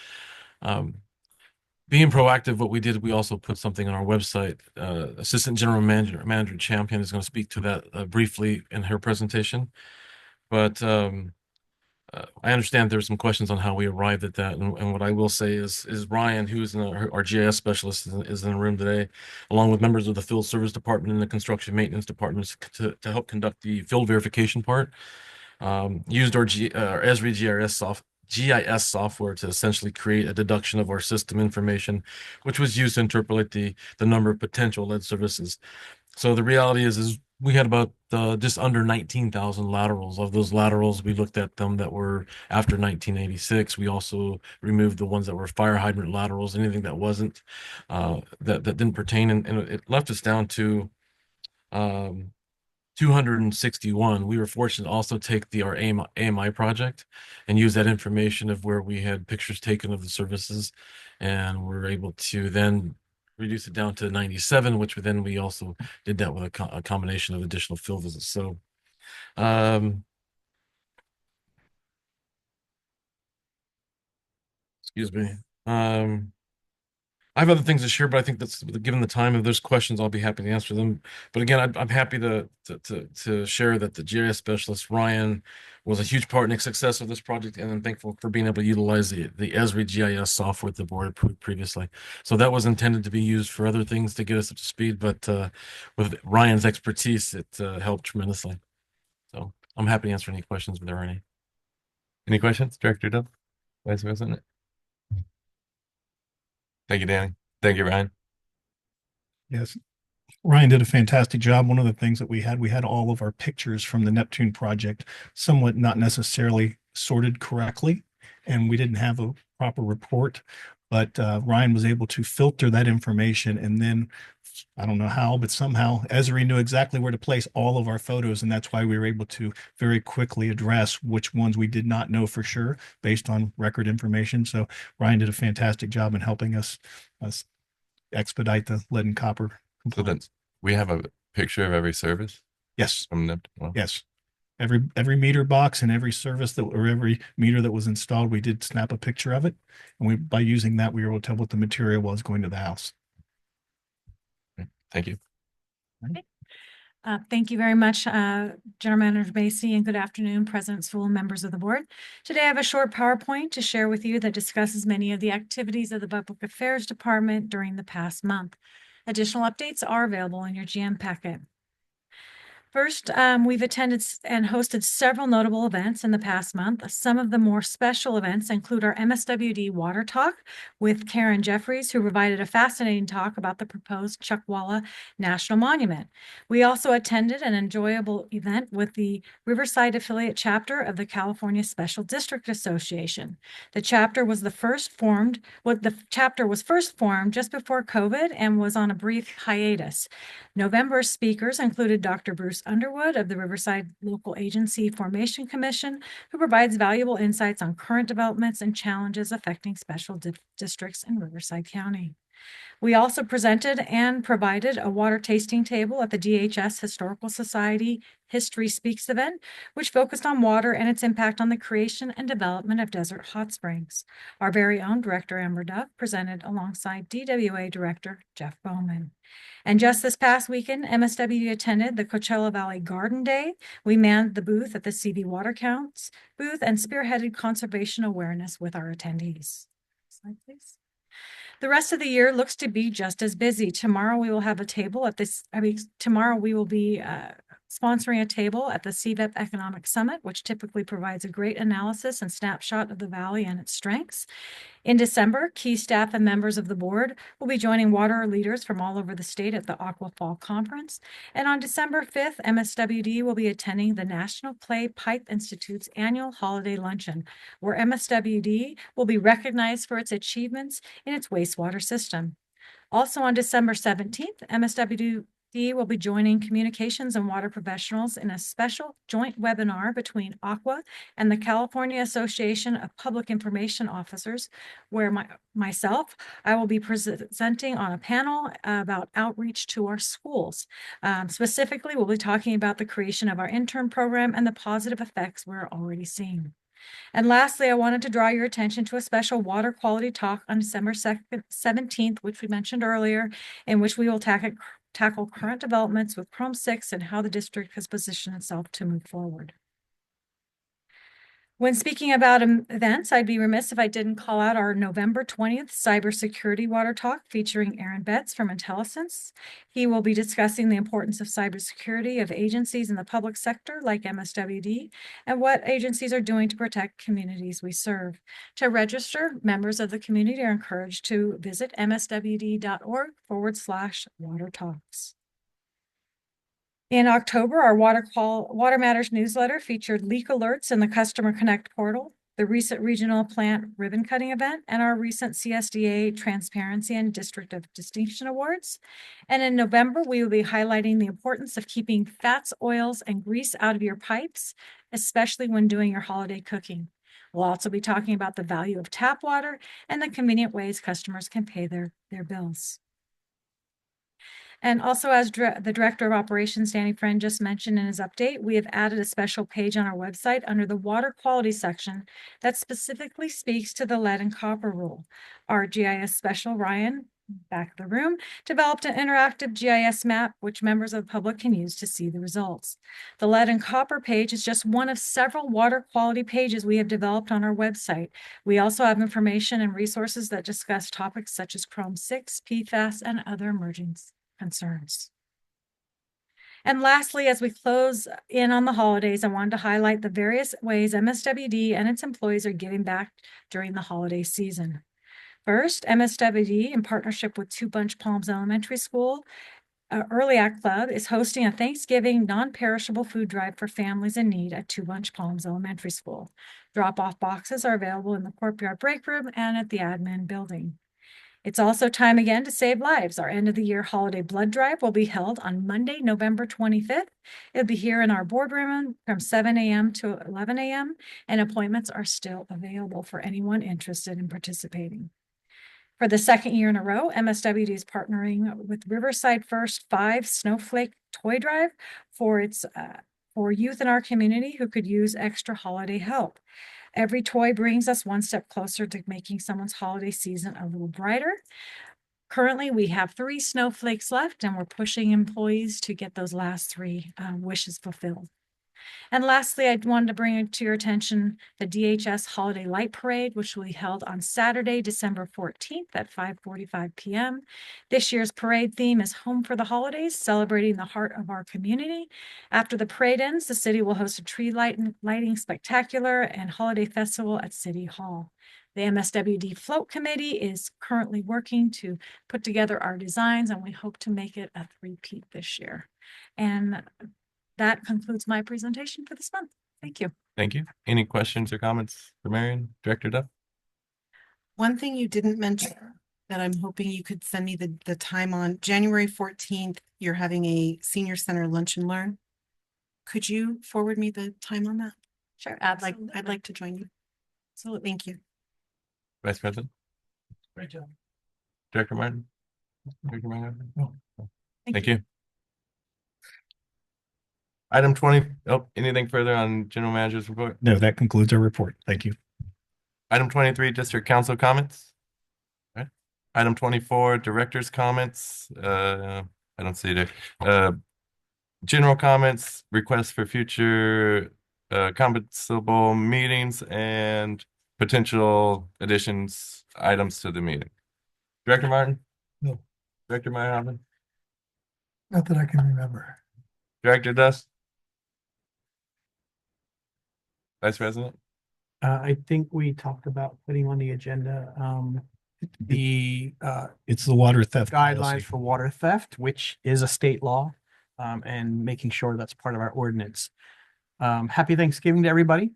Being proactive, what we did, we also put something on our website. Assistant General Manager Champion is going to speak to that briefly in her presentation. But I understand there's some questions on how we arrived at that, and what I will say is Ryan, who's our GIS specialist, is in the room today, along with members of the field service department and the construction maintenance departments to help conduct the field verification part. Used our Esri GIS software to essentially create a deduction of our system information, which was used to interpolate the number of potential lead services. So the reality is we had about just under 19,000 laterals. Of those laterals, we looked at them that were after 1986. We also removed the ones that were fire hydrant laterals, anything that wasn't, that didn't pertain, and it left us down to 261. We were fortunate to also take our AMI project and use that information of where we had pictures taken of the services, and we're able to then reduce it down to 97, which we also did that with a combination of additional field visits. So, excuse me. I have other things to share, but I think that's given the time. If there's questions, I'll be happy to answer them. But again, I'm happy to share that the GIS specialist Ryan was a huge part in the success of this project, and I'm thankful for being able to utilize the Esri GIS software that the board approved previously. So that was intended to be used for other things to get us up to speed, but with Ryan's expertise, it helped tremendously. So I'm happy to answer any questions if there are any. Any questions, Director Dove, Vice President? Thank you, Danny. Thank you, Ryan. Yes. Ryan did a fantastic job. One of the things that we had all of our pictures from the Neptune project, somewhat not necessarily sorted correctly, and we didn't have a proper report. But Ryan was able to filter that information, and then I don't know how, but somehow Esri knew exactly where to place all of our photos, and that's why we were able to very quickly address which ones we did not know for sure based on record information. So Ryan did a fantastic job in helping us expedite the lead and copper So then we have a picture of every service? Yes. From Neptune? Wow. Yes. Every meter box and every service or every meter that was installed, we did snap a picture of it. And by using that, we were able to tell what the material was going to the house. Thank you. Thank you very much, General Manager Macy, and good afternoon, President Sewell and members of the board. Today, I have a short PowerPoint to share with you that discusses many of the activities of the Public Affairs Department during the past month. Additional updates are available in your GM packet. First, we've attended and hosted several notable events in the past month. Some of the more special events include our MSWD Water Talk with Karen Jeffries, who provided a fascinating talk about the proposed Chuckwalla National Monument. We also attended an enjoyable event with the Riverside Affiliate Chapter of the California Special District Association. The chapter was first formed just before COVID and was on a brief hiatus. November speakers included Dr. Bruce Underwood of the Riverside Local Agency Formation Commission, who provides valuable insights on current developments and challenges affecting special districts in Riverside County. We also presented and provided a water tasting table at the DHS Historical Society History Speaks event, which focused on water and its impact on the creation and development of desert hot springs. Our very own Director Amber Dove presented alongside DWA Director Jeff Bowman. And just this past weekend, MSW attended the Coachella Valley Garden Day. We manned the booth at the CD Water Counts booth and spearheaded conservation awareness with our attendees. Slide, please. The rest of the year looks to be just as busy. Tomorrow we will have a table at this, tomorrow we will be sponsoring a table at the CVEP Economic Summit, which typically provides a great analysis and snapshot of the Valley and its strengths. In December, key staff and members of the board will be joining water leaders from all over the state at the Aqua Fall Conference. And on December 5th, MSWD will be attending the National Clay Pipe Institute's annual holiday luncheon, where MSWD will be recognized for its achievements in its wastewater system. Also on December 17th, MSWD will be joining communications and water professionals in a special joint webinar between Aqua and the California Association of Public Information Officers, where I will be presenting on a panel about outreach to our schools. Specifically, we'll be talking about the creation of our intern program and the positive effects we're already seeing. And lastly, I wanted to draw your attention to a special water quality talk on December 17th, which we mentioned earlier, in which we will tackle current developments with Chrome 6 and how the district has positioned itself to move forward. When speaking about events, I'd be remiss if I didn't call out our November 20th Cybersecurity Water Talk featuring Aaron Betts from Intellisense. He will be discussing the importance of cybersecurity of agencies in the public sector like MSWD and what agencies are doing to protect communities we serve. To register, members of the community are encouraged to visit mswd.org/water talks. In October, our Water Matters newsletter featured leak alerts in the Customer Connect portal, the recent regional plant ribbon cutting event, and our recent CSDA Transparency and District of Distinction Awards. And in November, we will be highlighting the importance of keeping fats, oils, and grease out of your pipes, especially when doing your holiday cooking. We'll also be talking about the value of tap water and the convenient ways customers can pay their bills. And also, as the Director of Operations, Danny Friend, just mentioned in his update, we have added a special page on our website under the water quality section that specifically speaks to the lead and copper rule. Our GIS special, Ryan, back of the room, developed an interactive GIS map which members of the public can use to see the results. The lead and copper page is just one of several water quality pages we have developed on our website. We also have information and resources that discuss topics such as Chrome 6, PFAS, and other emerging concerns. And lastly, as we close in on the holidays, I wanted to highlight the various ways MSWD and its employees are giving back during the holiday season. First, MSWD, in partnership with Two Bunch Palms Elementary School, Early Act Club, is hosting a Thanksgiving non-perishable food drive for families in need at Two Bunch Palms Elementary School. Drop-off boxes are available in the courtyard break room and at the admin building. It's also time again to save lives. Our end of the year holiday blood drive will be held on Monday, November 25th. It'll be here in our boardroom from 7 a.m. to 11 a.m. and appointments are still available for anyone interested in participating. For the second year in a row, MSWD is partnering with Riverside First 5 Snowflake Toy Drive for youth in our community who could use extra holiday help. Every toy brings us one step closer to making someone's holiday season a little brighter. Currently, we have 3 snowflakes left, and we're pushing employees to get those last 3 wishes fulfilled. And lastly, I wanted to bring to your attention the DHS Holiday Light Parade, which will be held on Saturday, December 14th at 5:45 p.m. This year's parade theme is Home for the Holidays, celebrating the heart of our community. After the parade ends, the city will host a tree lighting spectacular and holiday festival at City Hall. The MSWD Float Committee is currently working to put together our designs, and we hope to make it a three-peat this year. And that concludes my presentation for this month. Thank you. Thank you. Any questions or comments for Marion, Director Duff? One thing you didn't mention that I'm hoping you could send me the time on, January 14th, you're having a senior center lunch and learn. Could you forward me the time on that? Sure, I'd like to join you. So thank you. Vice President? Great job. Director Martin? Director Martin? No. Thank you. Item 20, anything further on General Manager's report? No, that concludes our report. Thank you. Item 23, District Council comments. All right. Item 24, Director's comments. I don't see it there. General comments, requests for future compensable meetings and potential additions, items to the meeting. Director Martin? No. Director Meyerhoffen? Not that I can remember. Director Dust? Vice President? I think we talked about putting on the agenda, the, It's the water theft guidelines policy. for water theft, which is a state law, and making sure that's part of our ordinance. Happy Thanksgiving to everybody.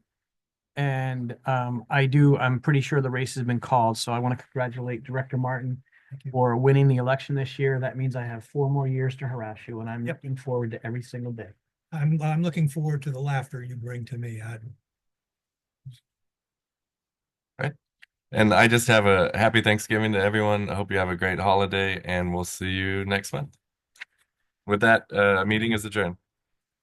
And, I'm pretty sure the race has been called, so I want to congratulate Director Martin for winning the election this year. That means I have 4 more years to harass you, and I'm looking forward to every single day. I'm looking forward to the laughter you bring to me, Adam. And I just have a happy Thanksgiving to everyone. I hope you have a great holiday and we'll see you next month. With that, meeting is adjourned.